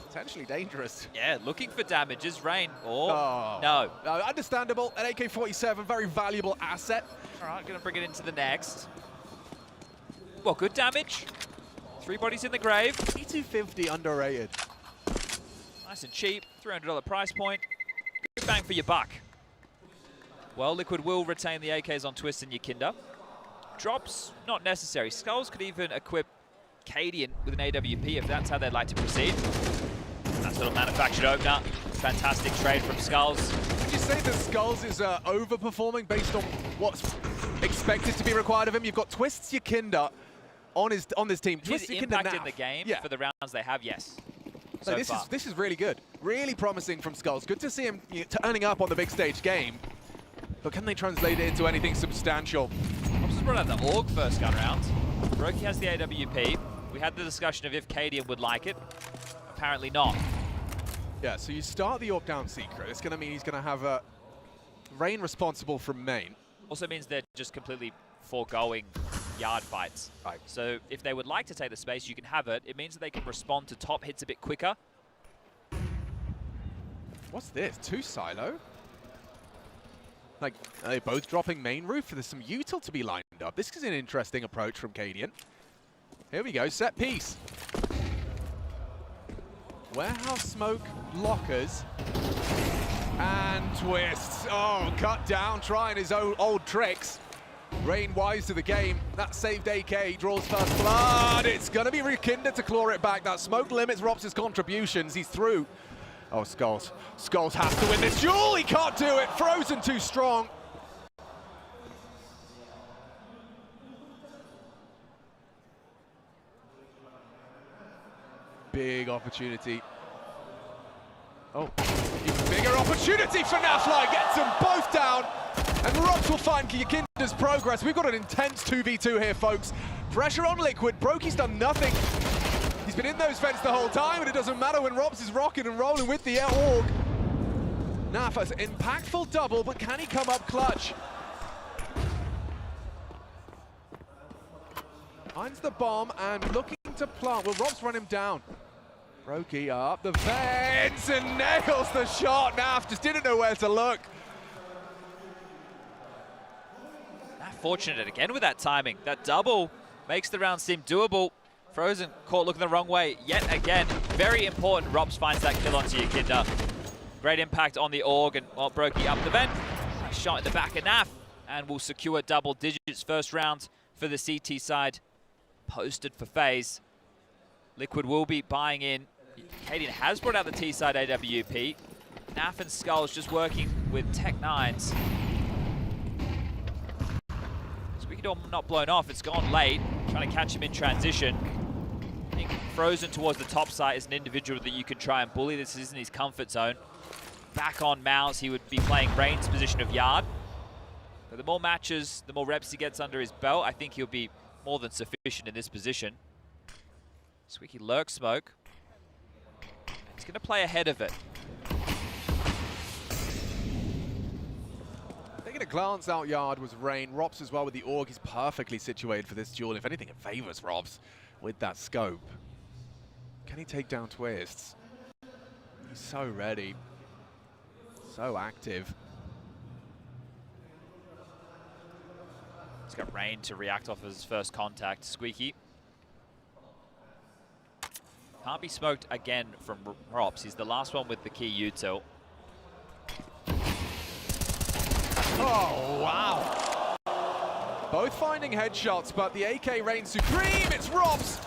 Speaker 2: potentially dangerous.
Speaker 1: Yeah, looking for damages. Rain. Or
Speaker 2: no.
Speaker 1: No.
Speaker 2: Understandable. An AK-47, very valuable asset.
Speaker 1: All right, going to bring it into the next. Well, good damage. 3 bodies in the grave.
Speaker 2: P250 underrated.
Speaker 1: Nice and cheap. $300 price point. Good bang for your buck. Well, Liquid will retain the AKs on Twist and Yakinda. Drops, not necessary. Skulls could even equip Cadian with an AWP if that's how they'd like to proceed. Nice little manufactured opener. Fantastic trade from Skulls.
Speaker 2: Would you say that Skulls is overperforming based on what's expected to be required of him? You've got Twist's Yakinda on this team.
Speaker 1: His impact in the game for the rounds they have, yes.
Speaker 2: So this is really good. Really promising from Skulls. Good to see him turning up on the big stage game. But can they translate it into anything substantial?
Speaker 1: I've just brought out the AUG first gun round. Brokey has the AWP. We had the discussion of if Cadian would like it. Apparently not.
Speaker 2: Yeah, so you start the AUG down secret. It's going to mean he's going to have a Rain responsible from main.
Speaker 1: Also means they're just completely foregoing yard fights.
Speaker 2: Right.
Speaker 1: So if they would like to take the space, you can have it. It means that they can respond to top hits a bit quicker.
Speaker 2: What's this? 2 silo? Like, are they both dropping main roof? There's some util to be lined up. This is an interesting approach from Cadian. Here we go, set piece. Warehouse smoke, lockers, and twists. Oh, cut down, trying his old tricks. Rain wise to the game. That saved AK, draws first blood. It's going to be Yakinda to claw it back. That smoke limits Robs' contributions. He's through. Oh, Skulls. Skulls has to win this duel. He can't do it. Frozen too strong. Big opportunity. Oh, even bigger opportunity for Nafly. Gets them both down. And Robs will find Yakinda's progress. We've got an intense 2v2 here, folks. Pressure on Liquid. Brokey's done nothing. He's been in those vents the whole time, and it doesn't matter when Robs is rocking and rolling with the AUG. Nafa's impactful double, but can he come up clutch? Finds the bomb and looking to plant. Will Robs run him down? Brokey up the vents and nails the shot. Naf just didn't know where to look.
Speaker 1: Fortunate again with that timing. That double makes the round seem doable. Frozen caught looking the wrong way yet again. Very important. Robs finds that kill onto Yakinda. Great impact on the AUG, and well, Brokey up the vent. Nice shot in the back of Naf, and will secure double digits. First round for the CT side. Posted for FaZe. Liquid will be buying in. Cadian has brought out the T side AWP. Naf and Skulls just working with Tech 9s. Not blown off, it's gone late. Trying to catch him in transition. I think Frozen towards the top side is an individual that you can try and bully. This isn't his comfort zone. Back on Mouse, he would be playing Rain's position of yard. But the more matches, the more reps he gets under his belt, I think he'll be more than sufficient in this position. Squeaky lurk smoke. He's going to play ahead of it.
Speaker 2: Taking a glance out yard was Rain. Robs as well with the AUG. He's perfectly situated for this duel. If anything, it favors Robs with that scope. Can he take down Twists? He's so ready. So active.
Speaker 1: He's got Rain to react off his first contact. Squeaky. Can't be smoked again from Robs. He's the last one with the key util.
Speaker 2: Oh, wow. Both finding headshots, but the AK reigns supreme. It's Robs.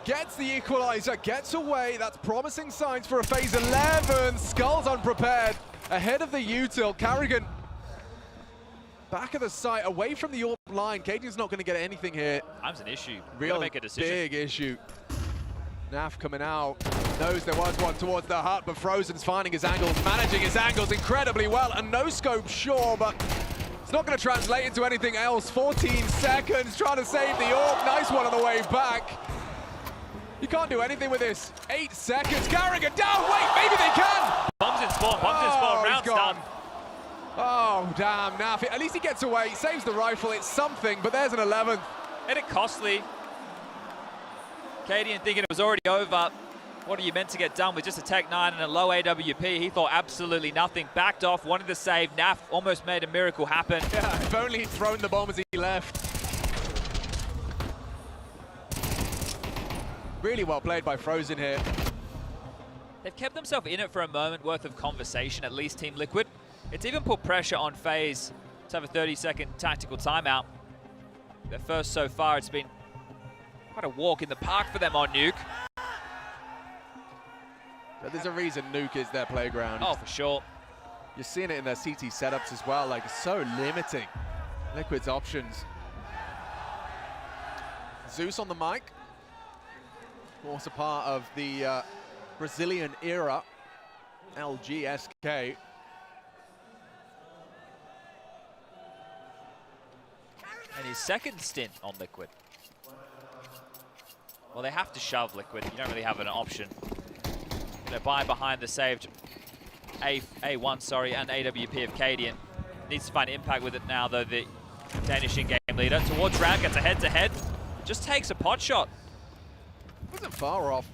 Speaker 2: Gets the equalizer, gets away. That's promising signs for a FaZe 11. Skulls unprepared. Ahead of the util. Carrigan back of the site, away from the AWP line. Cadian's not going to get anything here.
Speaker 1: Time's an issue.
Speaker 2: Real
Speaker 1: make a decision.
Speaker 2: big issue. Naf coming out, knows there was one towards the hut, but Frozen's finding his angles, managing his angles incredibly well. And no scope, sure, but it's not going to translate into anything else. 14 seconds, trying to save the AWP. Nice one on the way back. You can't do anything with this. 8 seconds, Carrigan down, wait, maybe they can!
Speaker 1: Bombs in spawn, round's done.
Speaker 2: Oh, damn, Naf. At least he gets away, saves the rifle, it's something, but there's an 11th.
Speaker 1: Made it costly. Cadian thinking it was already over. What are you meant to get done with just a Tech 9 and a low AWP? He thought absolutely nothing. Backed off, wanted to save. Naf almost made a miracle happen.
Speaker 2: Yeah, if only he'd thrown the bomb as he left. Really well played by Frozen here.
Speaker 1: They've kept themselves in it for a moment worth of conversation, at least Team Liquid. It's even put pressure on FaZe to have a 30-second tactical timeout. Their first so far, it's been quite a walk in the park for them on Nuke.
Speaker 2: But there's a reason Nuke is their playground.
Speaker 1: Oh, for sure.
Speaker 2: You're seeing it in their CT setups as well, like it's so limiting Liquid's options. Zeus on the mic. Of course, a part of the Brazilian era, LGSK.
Speaker 1: And his second stint on Liquid. Well, they have to shove Liquid. You don't really have an option. Gonna buy behind the saved A1, sorry, and AWP of Cadian. Needs to find impact with it now, though. The Danish in-game leader towards Ram, gets a head-to-head. Just takes a pot shot.
Speaker 2: Wasn't far off.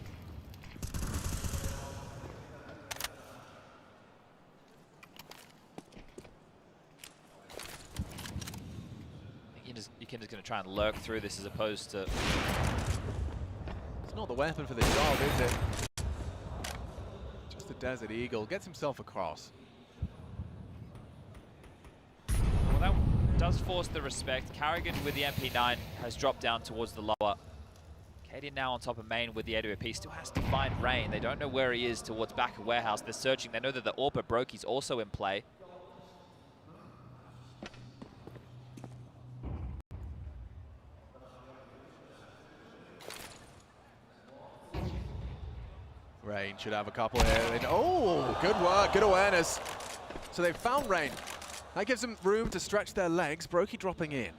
Speaker 1: Yikinda's going to try and lurk through this as opposed to...
Speaker 2: It's not the weapon for this job, is it? Just a Desert Eagle. Gets himself across.
Speaker 1: Well, that does force the respect. Carrigan with the MP9 has dropped down towards the lower. Cadian now on top of main with the AWP. Still has to find Rain. They don't know where he is towards back of warehouse. They're searching. They know that the AWP Brokey's also in play.
Speaker 2: Rain should have a couple here. Oh, good work, good awareness. So they've found Rain. That gives them room to stretch their legs. Brokey dropping in.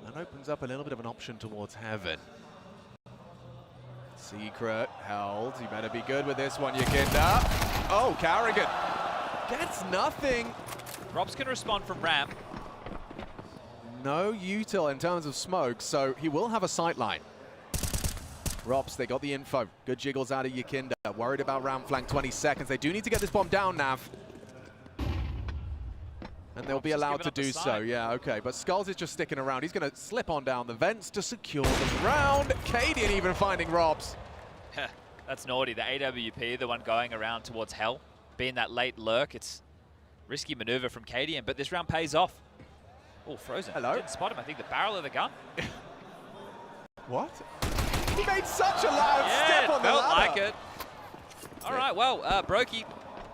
Speaker 2: That opens up a little bit of an option towards Heaven. Secret held. You better be good with this one, Yikinda. Oh, Carrigan gets nothing.
Speaker 1: Rob's going to respond from Ram.
Speaker 2: No util in terms of smoke, so he will have a sight line. Robs, they got the info. Good jiggles out of Yikinda. Worried about round flank, 20 seconds. They do need to get this bomb down, Nav. And they'll be allowed to do so. Yeah, okay. But Skulls is just sticking around. He's going to slip on down the vents to secure the round. Cadian even finding Robs.
Speaker 1: That's naughty. The AWP, the one going around towards Hell, being that late lurk. It's risky maneuver from Cadian, but this round pays off. Oh, Frozen.
Speaker 2: Hello.
Speaker 1: Didn't spot him. I think the barrel of the gun.
Speaker 2: What? He made such a loud step on the ladder.
Speaker 1: Felt like it. All right, well, Brokey,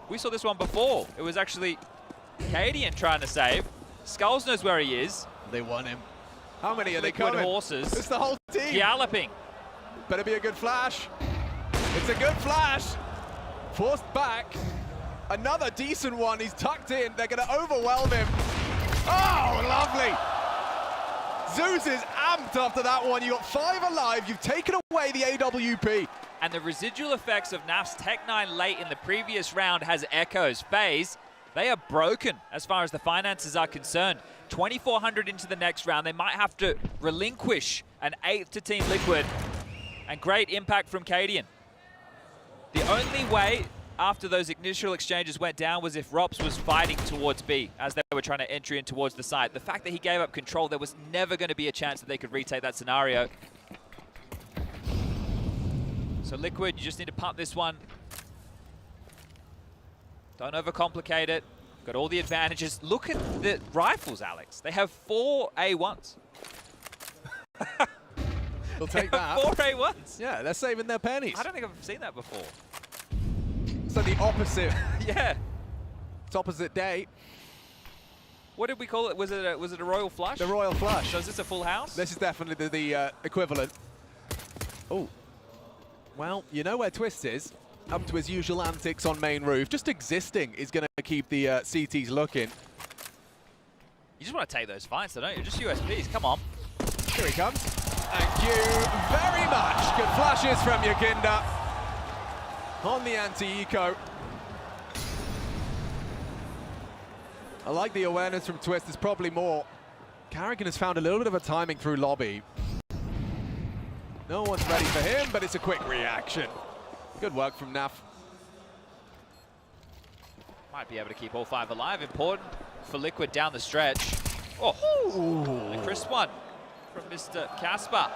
Speaker 1: we saw this one before. It was actually Cadian trying to save. Skulls knows where he is.
Speaker 2: They won him. How many are they
Speaker 1: Liquid
Speaker 2: coming?
Speaker 1: horses.
Speaker 2: It's the whole team.
Speaker 1: Galloping.
Speaker 2: Better be a good flash. It's a good flash. Forced back. Another decent one. He's tucked in. They're going to overwhelm him. Oh, lovely. Zeus is amped after that one. You got 5 alive. You've taken away the AWP.
Speaker 1: And the residual effects of Naf's Tech 9 late in the previous round has echoes. FaZe, they are broken as far as the finances are concerned. 2,400 into the next round. They might have to relinquish an 8th to Team Liquid. And great impact from Cadian. The only way after those initial exchanges went down was if Rops was fighting towards B as they were trying to enter in towards the side. The fact that he gave up control, there was never going to be a chance that they could retake that scenario. So Liquid, you just need to pump this one. Don't overcomplicate it. Got all the advantages. Look at the rifles, Alex. They have 4 A1s.
Speaker 2: They'll take that.
Speaker 1: 4 A1s.
Speaker 2: Yeah, they're saving their pennies.
Speaker 1: I don't think I've seen that before.
Speaker 2: So the opposite.
Speaker 1: Yeah.
Speaker 2: It's opposite day.
Speaker 1: What did we call it? Was it a royal flush?
Speaker 2: The royal flush.
Speaker 1: So is this a full house?
Speaker 2: This is definitely the equivalent. Oh. Well, you know where Twist is. Up to his usual antics on main roof. Just existing is going to keep the CTs looking.
Speaker 1: You just want to take those fights, though, don't you? Just USPs. Come on.
Speaker 2: Here he comes. Thank you very much. Good flashes from Yakinda on the anti-eco. I like the awareness from Twist. There's probably more. Carrigan has found a little bit of a timing through lobby. No one's ready for him, but it's a quick reaction. Good work from Naf.
Speaker 1: Might be able to keep all 5 alive. Important for Liquid down the stretch. Oh, a crisp one from Mr. Casper.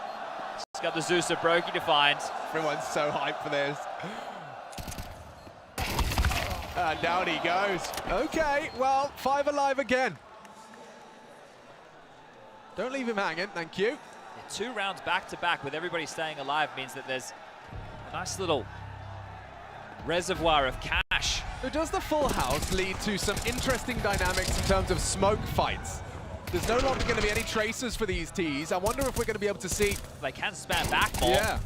Speaker 1: He's got the Zeus of Brokey to find.
Speaker 2: Everyone's so hyped for this. And down he goes. Okay, well, 5 alive again. Don't leave him hanging, thank you.
Speaker 1: Yeah, 2 rounds back-to-back with everybody staying alive means that there's a nice little reservoir of cash.
Speaker 2: So does the full house lead to some interesting dynamics in terms of smoke fights? There's no longer going to be any tracers for these Ts. I wonder if we're going to be able to see...
Speaker 1: They can spam back more.
Speaker 2: Yeah.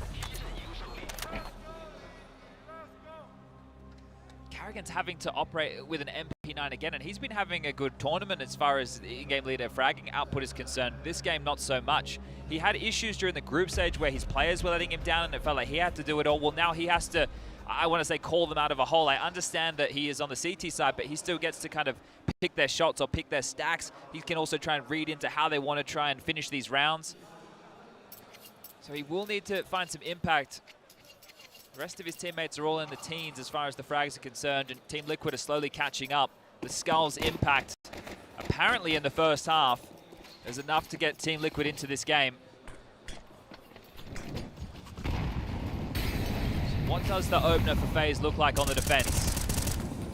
Speaker 1: Carrigan's having to operate with an MP9 again, and he's been having a good tournament as far as in-game leader fragging output is concerned. This game, not so much. He had issues during the group stage where his players were letting him down, and it felt like he had to do it all. Well, now he has to, I want to say, call them out of a hole. I understand that he is on the CT side, but he still gets to kind of pick their shots or pick their stacks. He can also try and read into how they want to try and finish these rounds. So he will need to find some impact. The rest of his teammates are all in the teens as far as the frags are concerned, and Team Liquid are slowly catching up. The Skull's impact, apparently in the first half, is enough to get Team Liquid into this game. So what does the opener for FaZe look like on the defense?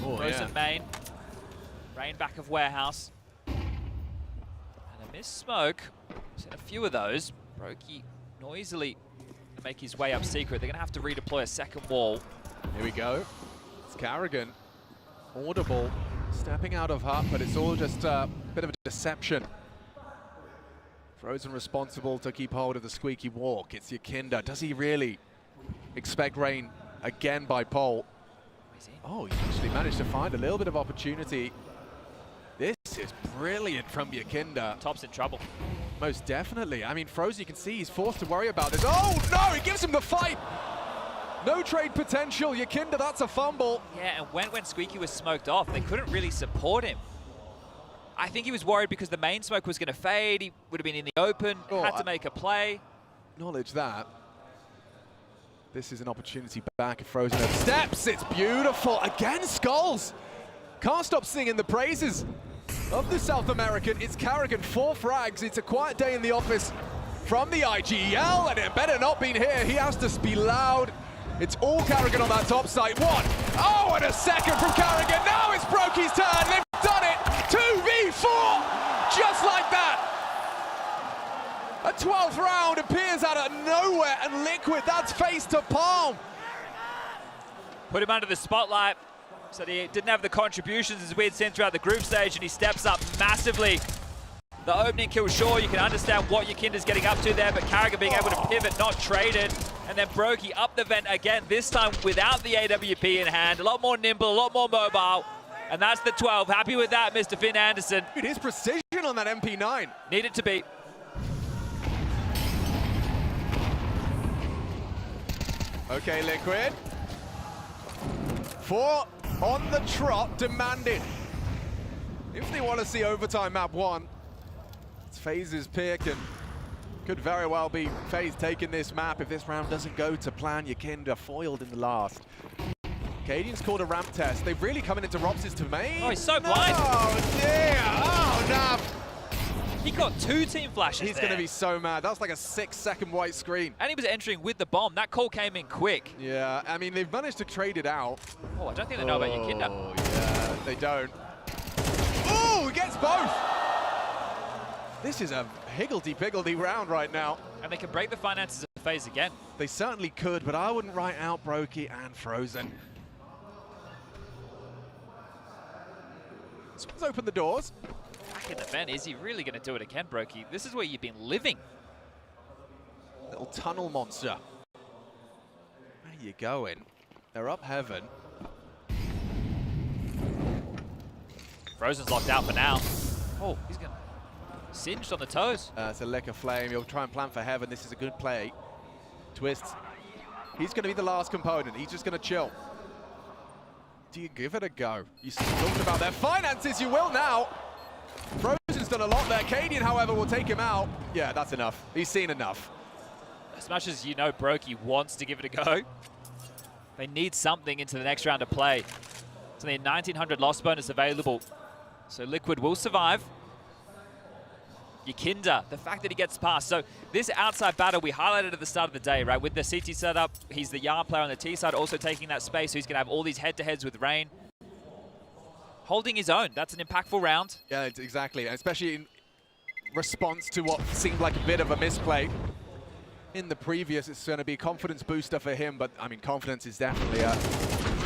Speaker 2: Oh,
Speaker 1: Frozen main, rain back of warehouse, and a missed smoke. Seen a few of those. Brokey noisily make his way up secret. They're going to have to redeploy a second wall.
Speaker 2: Here we go. It's Carrigan. Audible. Stepping out of hut, but it's all just a bit of a deception. Frozen responsible to keep hold of the squeaky walk. It's Yakinda. Does he really expect rain again by Pole? Oh, he's actually managed to find a little bit of opportunity. This is brilliant from Yakinda.
Speaker 1: Top's in trouble.
Speaker 2: Most definitely. I mean, Frozen, you can see he's forced to worry about this. Oh, no! He gives him the fight! No trade potential. Yakinda, that's a fumble.
Speaker 1: Yeah, and when Squeaky was smoked off, they couldn't really support him. I think he was worried because the main smoke was going to fade. He would have been in the open, had to make a play.
Speaker 2: Acknowledge that. This is an opportunity back if Frozen have steps. It's beautiful. Again, Skulls. Can't stop singing the praises of the South American. It's Carrigan, 4 frags. It's a quiet day in the office from the IGL, and it better not be here. He has to be loud. It's all Carrigan on that top side. 1. Oh, and a second from Carrigan. Now it's Brokey's turn. They've done it. 2v4, just like that. A 12th round appears out of nowhere, and Liquid, that's face to palm.
Speaker 1: Put him under the spotlight. So he didn't have the contributions as we had seen throughout the group stage, and he steps up massively. The opening kill, sure, you can understand what Yakinda's getting up to there, but Carrigan being able to pivot, not traded. And then Brokey up the vent again, this time without the AWP in hand. A lot more nimble, a lot more mobile. And that's the 12. Happy with that, Mr. Finn Anderson.
Speaker 2: It is precision on that MP9.
Speaker 1: Needed to be.
Speaker 2: Okay, Liquid. 4 on the trot, demanded. If they want to see overtime map 1, it's FaZe's pick, and could very well be FaZe taking this map if this round doesn't go to plan. Yakinda foiled in the last. Cadian's called a ramp test. They've really come into Rops's domain.
Speaker 1: Oh, he's so blind.
Speaker 2: Oh, dear. Oh, Nav.
Speaker 1: He got 2 team flashes.
Speaker 2: He's going to be so mad. That was like a 6-second white screen.
Speaker 1: And he was entering with the bomb. That call came in quick.
Speaker 2: Yeah, I mean, they've managed to trade it out.
Speaker 1: Oh, I don't think they know about Yakinda.
Speaker 2: Oh, yeah, they don't. Oh, he gets both. This is a higgledy-piggledy round right now.
Speaker 1: And they can break the finances of FaZe again.
Speaker 2: They certainly could, but I wouldn't write out Brokey and Frozen. Let's open the doors.
Speaker 1: Back in the vent, is he really going to do it again, Brokey? This is where you've been living.
Speaker 2: Little tunnel monster. Where are you going? They're up heaven.
Speaker 1: Frozen's locked out for now. Oh, he's going to singed on the toes.
Speaker 2: It's a lick of flame. He'll try and plan for heaven. This is a good play. Twists. He's going to be the last component. He's just going to chill. Do you give it a go? You talked about their finances. You will now. Frozen's done a lot there. Cadian, however, will take him out. Yeah, that's enough. He's seen enough.
Speaker 1: As much as you know Brokey wants to give it a go, they need something into the next round of play. So the 1900 loss bonus available. So Liquid will survive. Yakinda, the fact that he gets past. So this outside battle we highlighted at the start of the day, right? With the CT setup, he's the Yard player on the T side, also taking that space, so he's going to have all these head-to-heads with Rain. Holding his own. That's an impactful round.
Speaker 2: Yeah, exactly. And especially in response to what seemed like a bit of a misplay. In the previous, it's going to be a confidence booster for him, but I mean, confidence is definitely a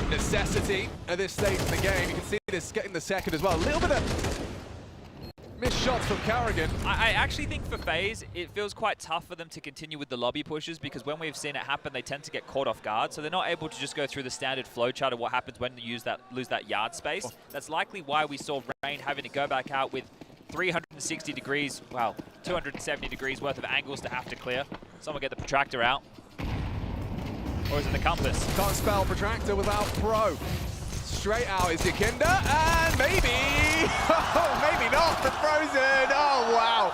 Speaker 2: necessity at this stage in the game. You can see this getting the second as well. A little bit of missed shots from Carrigan.
Speaker 1: I actually think for FaZe, it feels quite tough for them to continue with the lobby pushes because when we've seen it happen, they tend to get caught off guard. So they're not able to just go through the standard flowchart of what happens when you lose that yard space. Oh. That's likely why we saw Rain having to go back out with 360 degrees, well, 270 degrees worth of angles to have to clear. Someone get the protractor out. Or is it the compass?
Speaker 2: Can't spell protractor without pro. Straight out is Yakinda, and maybe, oh, maybe not for Frozen. Oh, wow.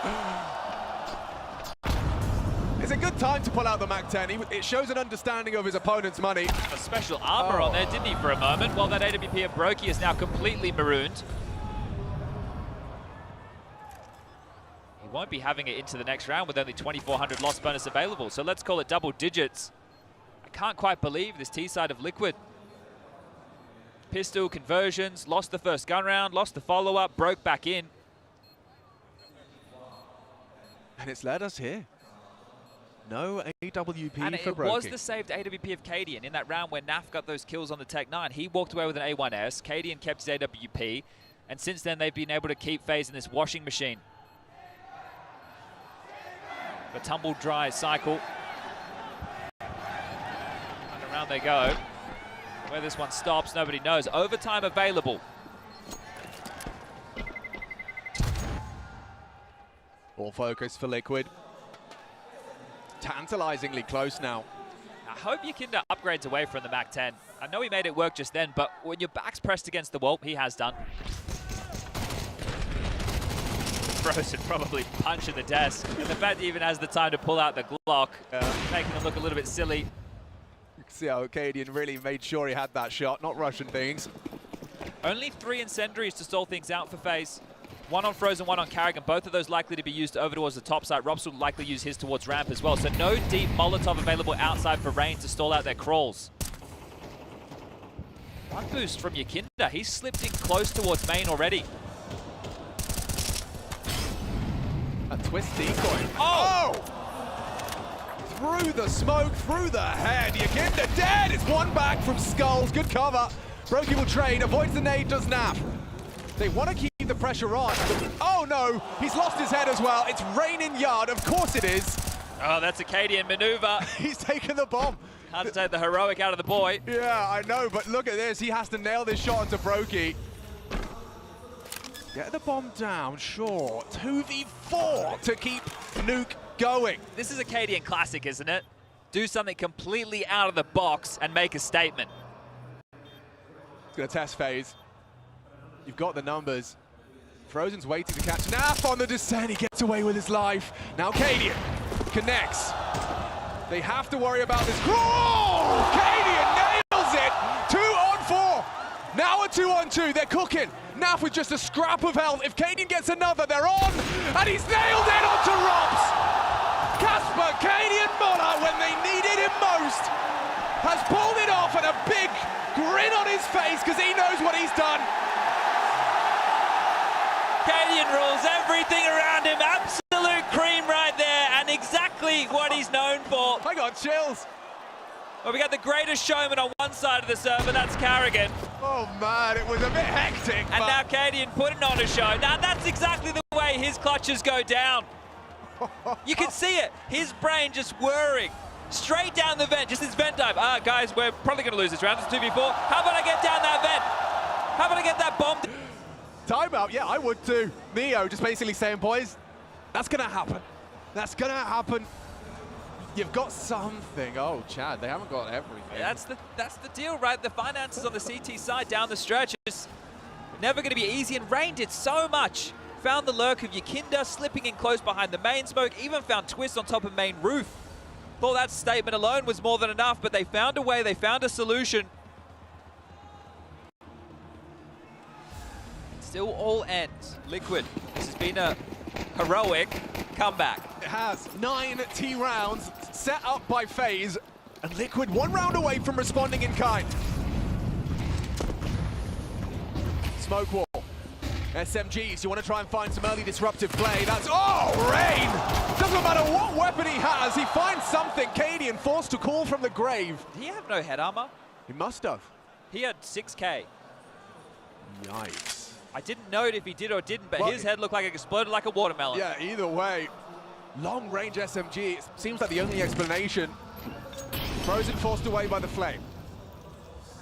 Speaker 2: It's a good time to pull out the MAC-10. It shows an understanding of his opponent's money.
Speaker 1: A special armor on there, didn't he, for a moment? Well, that AWP of Brokey is now completely marooned. He won't be having it into the next round with only 2,400 loss bonus available, so let's call it double digits. I can't quite believe this T-side of Liquid. Pistol, conversions, lost the first gun round, lost the follow-up, broke back in.
Speaker 2: And it's led us here. No AWP
Speaker 1: and
Speaker 2: for Brokey.
Speaker 1: And it was the saved AWP of Cadian in that round where Naf got those kills on the Tech-9. He walked away with an A1S, Cadian kept his AWP, and since then they've been able to keep FaZe in this washing machine. The tumble dry cycle. And around they go. Where this one stops, nobody knows. Overtime available.
Speaker 2: All focus for Liquid. Tantalizingly close now.
Speaker 1: I hope Yakinda upgrades away from the MAC-10. I know he made it work just then, but when your back's pressed against the wall, he has done. Frozen probably punching the desk. And the fact he even has the time to pull out the Glock, making him look a little bit silly.
Speaker 2: You can see how Cadian really made sure he had that shot, not rushing things.
Speaker 1: Only 3 incendiaries to stall things out for FaZe. 1 on Frozen, 1 on Carrigan. Both of those likely to be used over towards the top side. Robs will likely use his towards ramp as well. So no deep Molotov available outside for Rain to stall out their crawls. One boost from Yakinda. He's slipped in close towards main already.
Speaker 2: A twist decoy.
Speaker 1: Oh!
Speaker 2: Through the smoke, through the head. Yakinda dead. It's one back from Skulls. Good cover. Brokey will trade. Avoids the nade, does Naf. They want to keep the pressure on. Oh no, he's lost his head as well. It's Rain in yard. Of course it is.
Speaker 1: Oh, that's a Cadian maneuver.
Speaker 2: He's taken the bomb.
Speaker 1: Hard to take the heroic out of the boy.
Speaker 2: Yeah, I know, but look at this. He has to nail this shot onto Brokey. Get the bomb down, sure. 2v4 to keep Nuke going.
Speaker 1: This is a Cadian classic, isn't it? Do something completely out of the box and make a statement.
Speaker 2: It's going to test FaZe. You've got the numbers. Frozen's waiting to catch Naf on the descent. He gets away with his life. Now Cadian connects. They have to worry about this. Oh! Cadian nails it! 2 on 4. Now a 2 on 2. They're cooking. Naf with just a scrap of health. If Cadian gets another, they're on. And he's nailed it onto Robs. Casper Cadian Muller, when they needed him most, has pulled it off and a big grin on his face because he knows what he's done.
Speaker 1: Cadian rules everything around him. Absolute cream right there. And exactly what he's known for.
Speaker 2: I got chills.
Speaker 1: Well, we got the greatest showman on one side of the server, that's Carrigan.
Speaker 2: Oh man, it was a bit hectic.
Speaker 1: And now Cadian putting on a show. Now that's exactly the way his clutches go down. You can see it, his brain just whirring. Straight down the vent, just his vent dive. Guys, we're probably gonna lose this round, it's 2v4. How about I get down that vent? How about I get that bomb?
Speaker 2: Timeout, yeah, I would too. Neo just basically saying, boys, that's gonna happen. That's gonna happen. You've got something. Oh, Chad, they haven't got everything.
Speaker 1: That's the deal, right? The finances on the CT side down the stretch is never going to be easy, and Rain did so much. Found the lurk of Yakinda, slipping in close behind the main smoke, even found Twist on top of main roof. Thought that statement alone was more than enough, but they found a way, they found a solution. Still all ends. Liquid, this has been a heroic comeback.
Speaker 2: It has 9 T rounds set up by FaZe, and Liquid 1 round away from responding in kind. Smoke wall. SMGs, you want to try and find some early disruptive play. That's, oh, Rain! Doesn't matter what weapon he has, he finds something. Cadian forced to call from the grave.
Speaker 1: Did he have no head armor?
Speaker 2: He must have.
Speaker 1: He had 6k.
Speaker 2: Yikes.
Speaker 1: I didn't note if he did or didn't, but
Speaker 2: well,
Speaker 1: his head looked like it exploded like a watermelon.
Speaker 2: Yeah, either way. Long range SMG, it seems like the only explanation. Frozen forced away by the flame.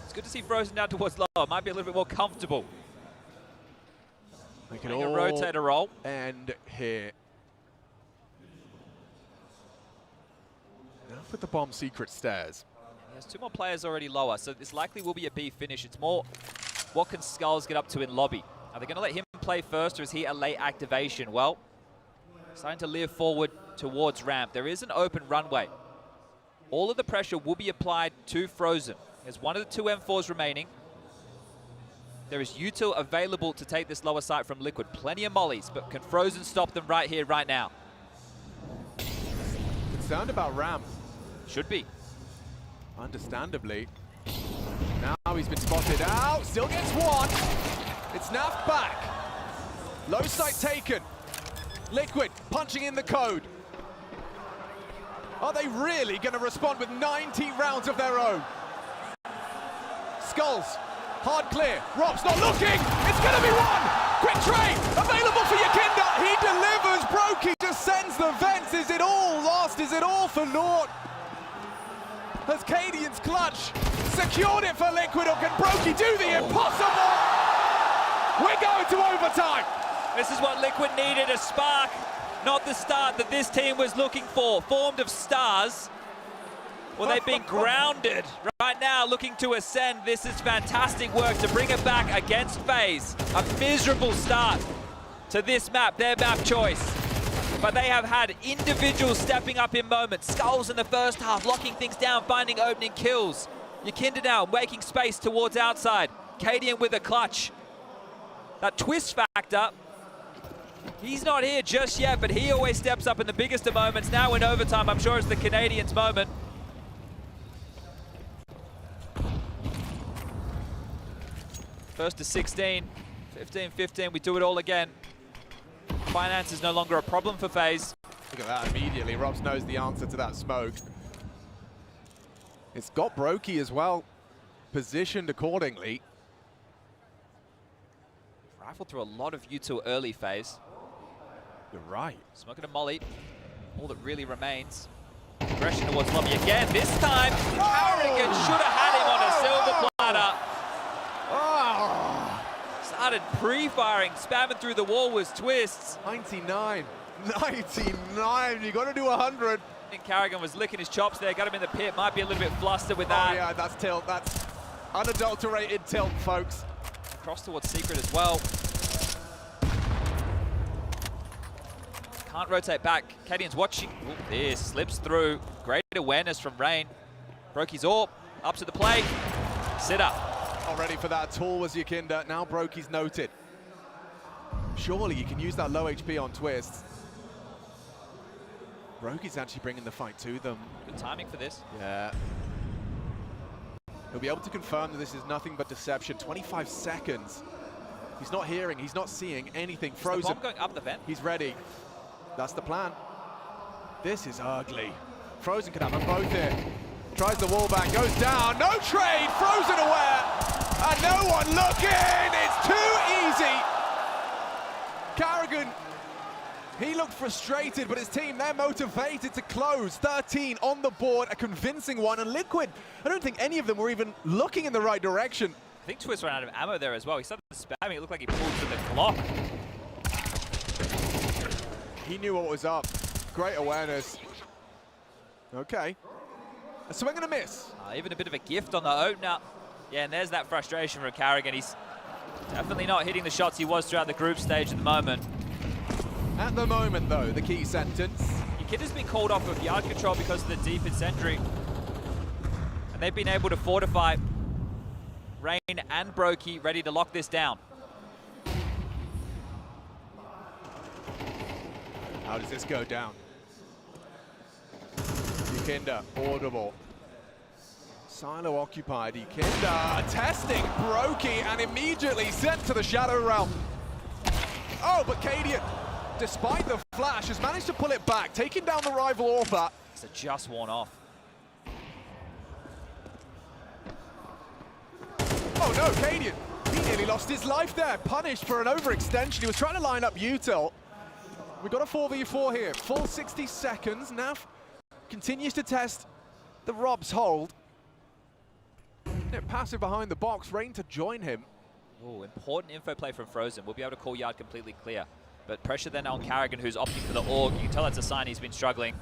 Speaker 1: It's good to see Frozen down towards lower. Might be a little bit more comfortable.
Speaker 2: They can
Speaker 1: all
Speaker 2: all
Speaker 1: rotate a roll.
Speaker 2: And here. Now for the bomb secret stairs.
Speaker 1: There's 2 more players already lower, so this likely will be a B finish. It's more, what can Skulls get up to in lobby? Are they going to let him play first, or is he a late activation? Well, starting to live forward towards ramp. There is an open runway. All of the pressure will be applied to Frozen. There's 1 of the 2 M4s remaining. There is util available to take this lower site from Liquid. Plenty of mollies, but can Frozen stop them right here, right now?
Speaker 2: Concerned about ramp.
Speaker 1: Should be.
Speaker 2: Understandably. Now he's been spotted out, still gets 1. It's naffed back. Low sight taken. Liquid punching in the code. Are they really going to respond with 90 rounds of their own? Skulls, hard clear. Rob's not looking. It's going to be 1. Quick trade available for Yakinda. He delivers. Brokey just sends the vents. Is it all lost? Is it all for naught? Has Cadian's clutch secured it for Liquid, or can Brokey do the impossible? We're going to overtime.
Speaker 1: This is what Liquid needed, a spark, not the start that this team was looking for. Formed of stars. Well, they've been grounded. Right now, looking to ascend. This is fantastic work to bring it back against FaZe. A miserable start to this map, their map choice. But they have had individuals stepping up in moments. Skulls in the first half, locking things down, finding opening kills. Yakinda now making space towards outside. Cadian with a clutch. That twist factor, he's not here just yet, but he always steps up in the biggest of moments. Now in overtime, I'm sure it's the Canadians' moment. First to 16, 15-15, we do it all again. Finance is no longer a problem for FaZe.
Speaker 2: Look at that immediately. Robs knows the answer to that smoke. It's got Brokey as well, positioned accordingly.
Speaker 1: Rifled through a lot of util early FaZe.
Speaker 2: You're right.
Speaker 1: Smoking a molly. All that really remains. Aggression towards lobby again. This time, Carrigan should have had him on a silver platter. Started pre-firing, spamming through the wall was Twists.
Speaker 2: 99. 99. You got to do 100.
Speaker 1: I think Carrigan was licking his chops there, got him in the pit. Might be a little bit flustered with that.
Speaker 2: Oh yeah, that's tilt. That's unadulterated tilt, folks.
Speaker 1: Cross towards Secret as well. Can't rotate back. Cadian's watching. Ooh, this slips through. Great awareness from Rain. Brokey's AWP. Up to the plate. Sit up.
Speaker 2: Not ready for that at all was Yakinda. Now Brokey's noted. Surely you can use that low HP on Twists. Brokey's actually bringing the fight to them.
Speaker 1: Good timing for this.
Speaker 2: Yeah. He'll be able to confirm that this is nothing but deception. 25 seconds. He's not hearing, he's not seeing anything. Frozen.
Speaker 1: Is the bomb going up the vent?
Speaker 2: He's ready. That's the plan. This is ugly. Frozen could have them both here. Tries the wall back, goes down, no trade, Frozen aware, and no one looking, it's too easy. Carrigan, he looked frustrated, but his team, they're motivated to close. 13 on the board, a convincing one, and Liquid, I don't think any of them were even looking in the right direction.
Speaker 1: I think Twist ran out of ammo there as well. He started spamming, it looked like he pulled to the clock.
Speaker 2: He knew what was up. Great awareness. Okay. A swing and a miss.
Speaker 1: Even a bit of a gift on the opener. Yeah, and there's that frustration from Carrigan. He's definitely not hitting the shots he was throughout the group stage at the moment.
Speaker 2: At the moment, though, the key sentence.
Speaker 1: Your kid has been called off of yard control because of the deep in sentry. And they've been able to fortify Rain and Brokey, ready to lock this down.
Speaker 2: How does this go down? Yukinda, audible. Silo occupied, Yukinda testing Brokey and immediately sent to the Shadow Realm. Oh, but Cadian, despite the flash, has managed to pull it back, taking down the rival Orpha.
Speaker 1: It's just worn off.
Speaker 2: Oh no, Cadian, he nearly lost his life there, punished for an overextension. He was trying to line up Util. We've got a 4v4 here, full 60 seconds. Nav continues to test the Rob's hold. Passive behind the box, Rain to join him.
Speaker 1: Oh, important info play from Frozen. We'll be able to call yard completely clear. But pressure then on Carrigan, who's opting for the AUG. You can tell that's a sign he's been struggling.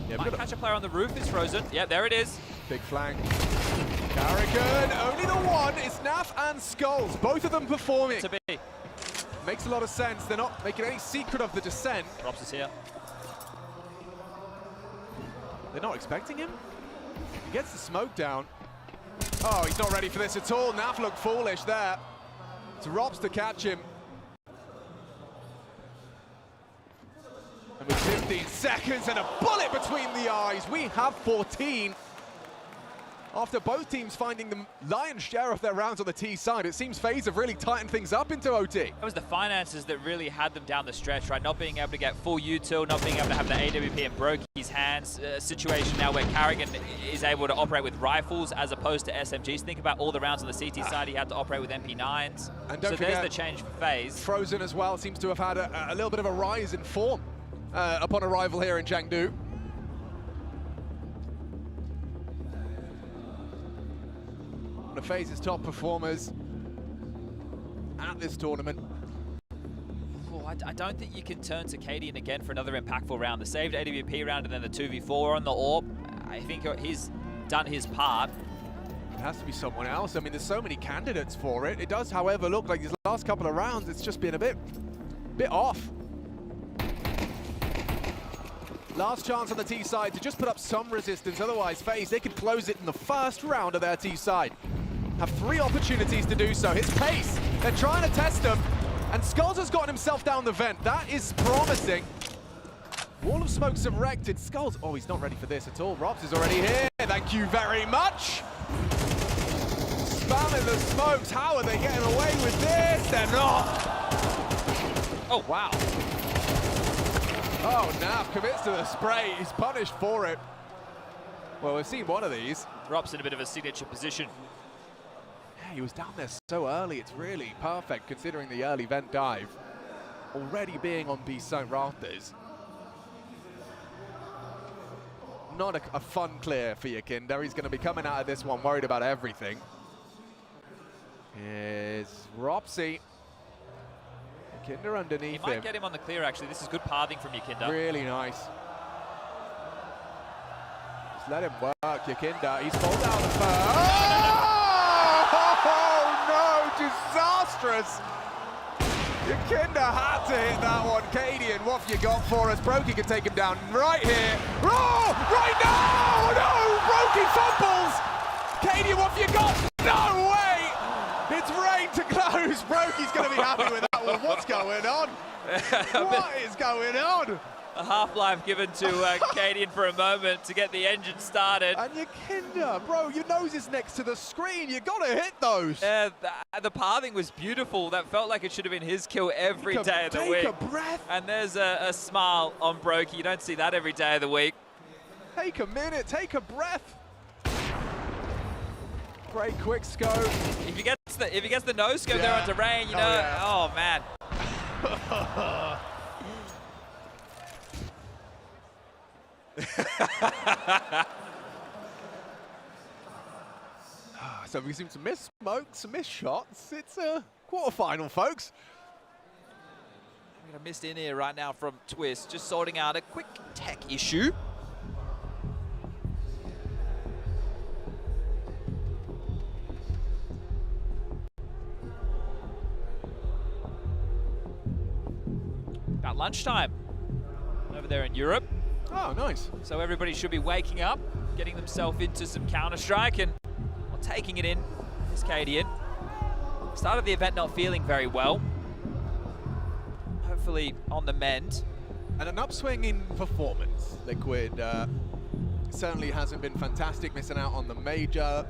Speaker 1: Yeah, might catch a player on the roof, is Frozen. Yep, there it is.
Speaker 2: Big flank. Carrigan, only the one. It's Naf and Skulls, both of them performing.
Speaker 1: To be.
Speaker 2: Makes a lot of sense. They're not making any secret of the descent.
Speaker 1: Props is here.
Speaker 2: They're not expecting him. He gets the smoke down. Oh, he's not ready for this at all. Naf looked foolish there. It's Robs to catch him. And with 15 seconds and a bullet between the eyes, we have 14. After both teams finding the lion's share of their rounds on the T side, it seems FaZe have really tightened things up into OT.
Speaker 1: It was the finances that really had them down the stretch, right? Not being able to get full util, not being able to have the AWP in Brokey's hands. A situation now where Carrigan is able to operate with rifles as opposed to SMGs. Think about all the rounds on the CT side, he had to operate with MP9s.
Speaker 2: And don't
Speaker 1: forget, there's the change for FaZe.
Speaker 2: Frozen as well seems to have had a little bit of a rise in form upon arrival here in Chengdu. One of FaZe's top performers at this tournament.
Speaker 1: Oh, I don't think you can turn to Cadian again for another impactful round. The saved AWP round and then the 2v4 on the AWP. I think he's done his part.
Speaker 2: It has to be someone else. I mean, there's so many candidates for it. It does, however, look like these last couple of rounds, it's just been a bit off. Last chance on the T side to just put up some resistance. Otherwise, FaZe, they could close it in the first round of their T side. Have 3 opportunities to do so. His pace, they're trying to test him. And Skulls has gotten himself down the vent. That is promising. Wall of smokes erected. Skulls, oh, he's not ready for this at all. Robs is already here. Thank you very much. Spamming the smokes. How are they getting away with this? They're not.
Speaker 1: Oh, wow.
Speaker 2: Oh, Nav commits to the spray. He's punished for it. Well, we've seen one of these.
Speaker 1: Rob's in a bit of a signature position.
Speaker 2: Yeah, he was down there so early. It's really perfect considering the early vent dive. Already being on B-side rafters. Not a fun clear for Yukinda. He's going to be coming out of this one worried about everything. Here's Ropsy. Yukinda underneath him.
Speaker 1: He might get him on the clear, actually. This is good pathing from Yukinda.
Speaker 2: Really nice. Just let him work, Yukinda. He's pulled out the first. Oh, no, disastrous. Yukinda had to hit that one. Cadian, what have you got for us? Brokey can take him down right here. Oh, right now! No, Brokey fumbles. Cadian, what have you got? No way! It's Rain to close. Brokey's going to be happy with that one. What's going on? going on? What is going on?
Speaker 1: A half-life given to Cadian for a moment to get the engine started.
Speaker 2: And your Kinder, bro, your nose is next to the screen. You got to hit those.
Speaker 1: The pathing was beautiful. That felt like it should have been his kill every day of the week.
Speaker 2: Take a breath.
Speaker 1: And there's a smile on Brokey. You don't see that every day of the week.
Speaker 2: Take a minute, take a breath. Great quick scope.
Speaker 1: If he gets the no scope there onto Rain, you know, oh man.
Speaker 2: So we seem to miss smokes, miss shots. It's a quarterfinal, folks.
Speaker 1: I'm gonna miss in here right now from Twist, just sorting out a quick tech issue. About lunchtime over there in Europe.
Speaker 2: Oh, nice.
Speaker 1: So everybody should be waking up, getting themselves into some Counter-Strike and taking it in. This Cadian started the event not feeling very well. Hopefully on the mend.
Speaker 2: And an upswing in performance. Liquid certainly hasn't been fantastic, missing out on the major.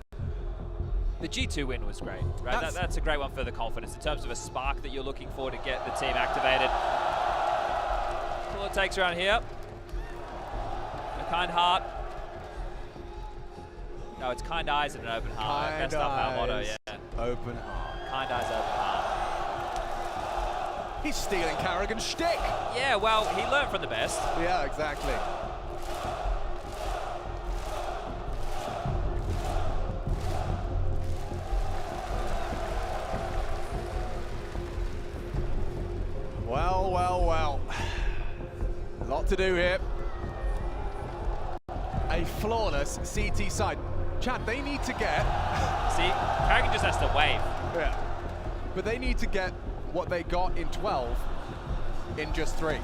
Speaker 1: The G2 win was great, right? That's a great one for the confidence in terms of a spark that you're looking for to get the team activated. That's all it takes around here. A kind heart. No, it's kind eyes and an open heart.
Speaker 2: Kind
Speaker 1: Best up our motto, yeah.
Speaker 2: Open heart.
Speaker 1: Kind eyes, open heart.
Speaker 2: He's stealing Carrigan's shtick.
Speaker 1: Yeah, well, he learned from the best.
Speaker 2: Yeah, exactly. Well, well, well. A lot to do here. A flawless CT side. Chad, they need to get...
Speaker 1: See, Carrigan just has to wave.
Speaker 2: Yeah. But they need to get what they got in 12 in just 3.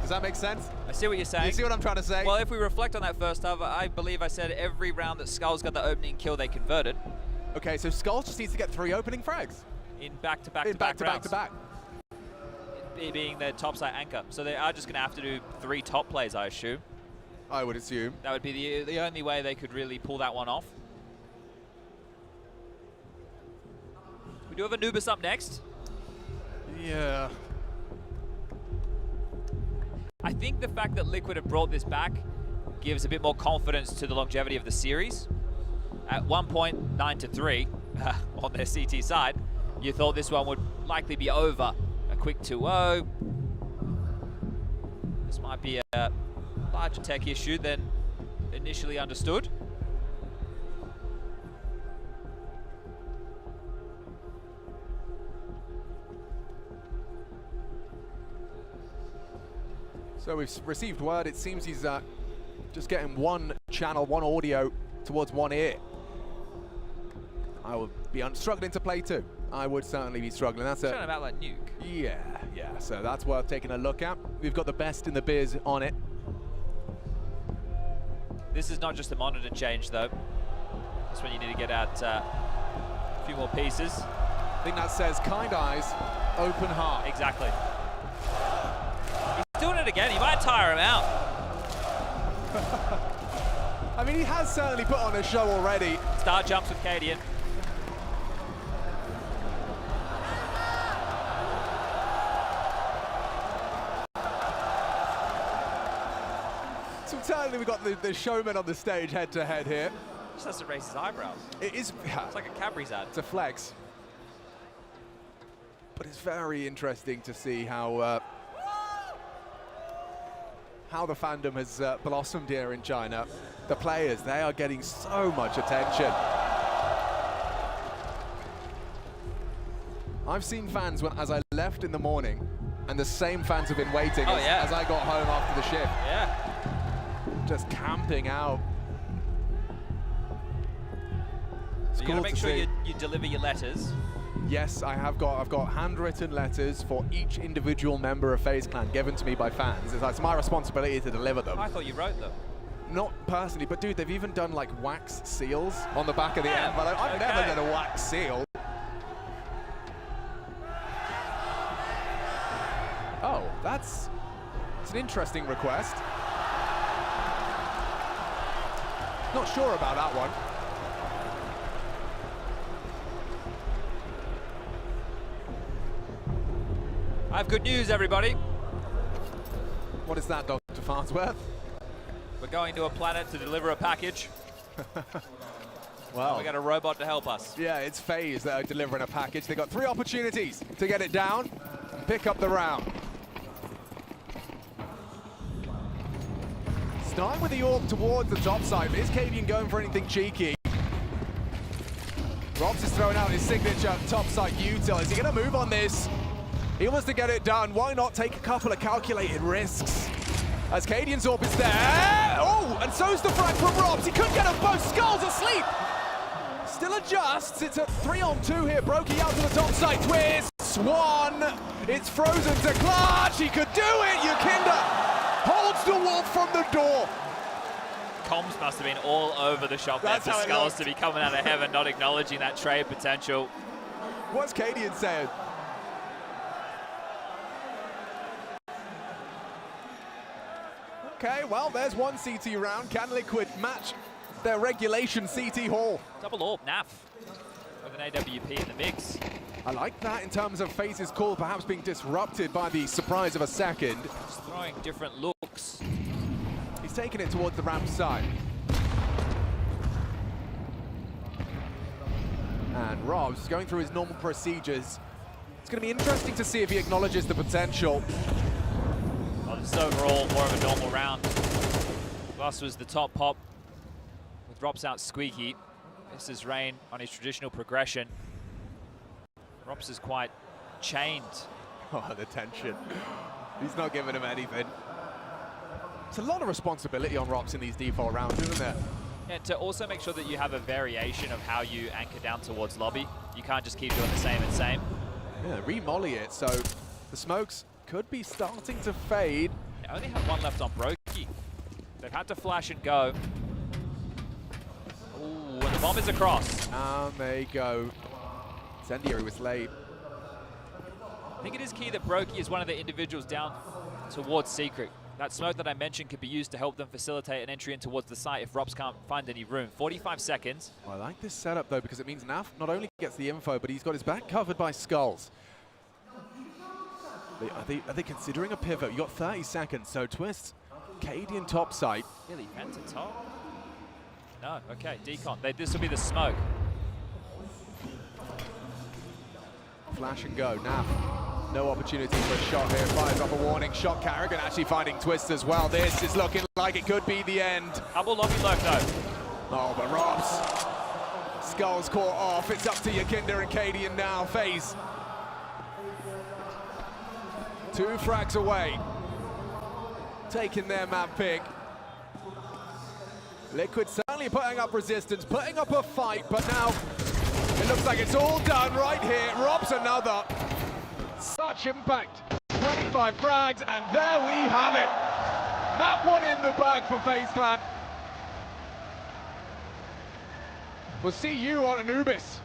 Speaker 2: Does that make sense?
Speaker 1: I see what you're saying.
Speaker 2: You see what I'm trying to say?
Speaker 1: Well, if we reflect on that first half, I believe I said every round that Skulls got the opening kill, they converted.
Speaker 2: Okay, so Skulls just needs to get 3 opening frags.
Speaker 1: In back-to-back rounds. Being their topside anchor. So they are just going to have to do 3 top plays, I assume.
Speaker 2: I would assume.
Speaker 1: That would be the only way they could really pull that one off. We do have Anubis up next.
Speaker 2: Yeah.
Speaker 1: I think the fact that Liquid have brought this back gives a bit more confidence to the longevity of the series. At one point, 9-3 on their CT side, you thought this one would likely be over. A quick 2-0. This might be a larger tech issue than initially understood.
Speaker 2: So we've received word. It seems he's just getting one channel, one audio towards one ear. I will be struggling to play too. I would certainly be struggling. That's
Speaker 1: Talking about like Nuke.
Speaker 2: Yeah. So that's worth taking a look at. We've got the best in the biz on it.
Speaker 1: This is not just a monitor change though. That's when you need to get out a few more pieces.
Speaker 2: I think that says kind eyes, open heart.
Speaker 1: Exactly. He's doing it again. He might tire him out.
Speaker 2: I mean, he has certainly put on a show already.
Speaker 1: Star jumps with Cadian.
Speaker 2: So certainly we've got the showman on the stage head to head here.
Speaker 1: Just has to raise his eyebrows.
Speaker 2: It is.
Speaker 1: It's like a Cadbury's ad.
Speaker 2: It's a flex. But it's very interesting to see how the fandom has blossomed here in China. The players, they are getting so much attention. I've seen fans as I left in the morning, and the same fans have been waiting as I got home after the shift.
Speaker 1: Yeah.
Speaker 2: Just camping out.
Speaker 1: So you gotta make sure you deliver your letters.
Speaker 2: Yes, I've got handwritten letters for each individual member of FaZe Clan given to me by fans. It's my responsibility to deliver them.
Speaker 1: I thought you wrote them.
Speaker 2: Not personally, but dude, they've even done like wax seals on the back of the envelope. I've never done a wax seal. Oh, it's an interesting request. Not sure about that one.
Speaker 1: I have good news, everybody.
Speaker 2: What is that, Dr. Farnsworth?
Speaker 1: We're going to a planet to deliver a package.
Speaker 2: Well,
Speaker 1: we got a robot to help us.
Speaker 2: Yeah, it's FaZe that are delivering a package. They got 3 opportunities to get it down, pick up the round. Starting with the AWP towards the top side, but is Cadian going for anything cheeky? Robs is throwing out his signature top side util. Is he going to move on this? He wants to get it done. Why not take a couple of calculated risks? As Cadian's AWP is there. Oh, and so's the frag from Robs. He couldn't get them both. Skulls asleep. Still adjusts. It's a 3-on-2 here. Brokey out to the top side. Twist. One. It's frozen to clutch. He could do it. Yukinda holds the wolf from the door.
Speaker 1: Comms must have been all over the shop there for Skulls to be coming out of heaven, not acknowledging that trade potential.
Speaker 2: What's Cadian saying? Okay, well, there's one CT round. Can Liquid match their regulation CT haul?
Speaker 1: Double AWP, NAF, with an AWP in the mix.
Speaker 2: I like that in terms of FaZe's call perhaps being disrupted by the surprise of a second.
Speaker 1: Just throwing different looks.
Speaker 2: He's taking it towards the ramp side. And Rob's going through his normal procedures. It's going to be interesting to see if he acknowledges the potential.
Speaker 1: Well, this is overall more of a normal round. Last was the top pop with drops out Squeaky. This is Rain on his traditional progression. Rops is quite chained.
Speaker 2: Oh, the tension. He's not giving him anything. It's a lot of responsibility on Rops in these default rounds, isn't there?
Speaker 1: And to also make sure that you have a variation of how you anchor down towards lobby. You can't just keep doing the same and same.
Speaker 2: Yeah, re-molly it, so the smokes could be starting to fade.
Speaker 1: They only have one left on Brokey. They've had to flash and go. Ooh, and the bomb is across.
Speaker 2: And they go. Incendiary was late.
Speaker 1: I think it is key that Brokey is one of the individuals down towards Secret. That smoke that I mentioned could be used to help them facilitate an entry in towards the site if Robs can't find any room. 45 seconds.
Speaker 2: Well, I like this setup, though, because it means Naf not only gets the info, but he's got his back covered by Skulls. Are they considering a pivot? You got 30 seconds, so Twist, Cadian top site.
Speaker 1: Really, Penta top? No, okay, Decon. This will be the smoke.
Speaker 2: Flash and go, Naf. No opportunity for a shot here. Fires off a warning shot. Carrigan actually finding Twist as well. This is looking like it could be the end.
Speaker 1: Double lobby lurk though.
Speaker 2: Oh, but Robs. Skulls caught off. It's up to Yukinda and Cadian now. FaZe. 2 frags away. Taking their map pick. Liquid certainly putting up resistance, putting up a fight, but now it looks like it's all done right here. Robs another. Such impact. 25 frags, and there we have it. That one in the bag for FaZe Clan. We'll see you on Anubis.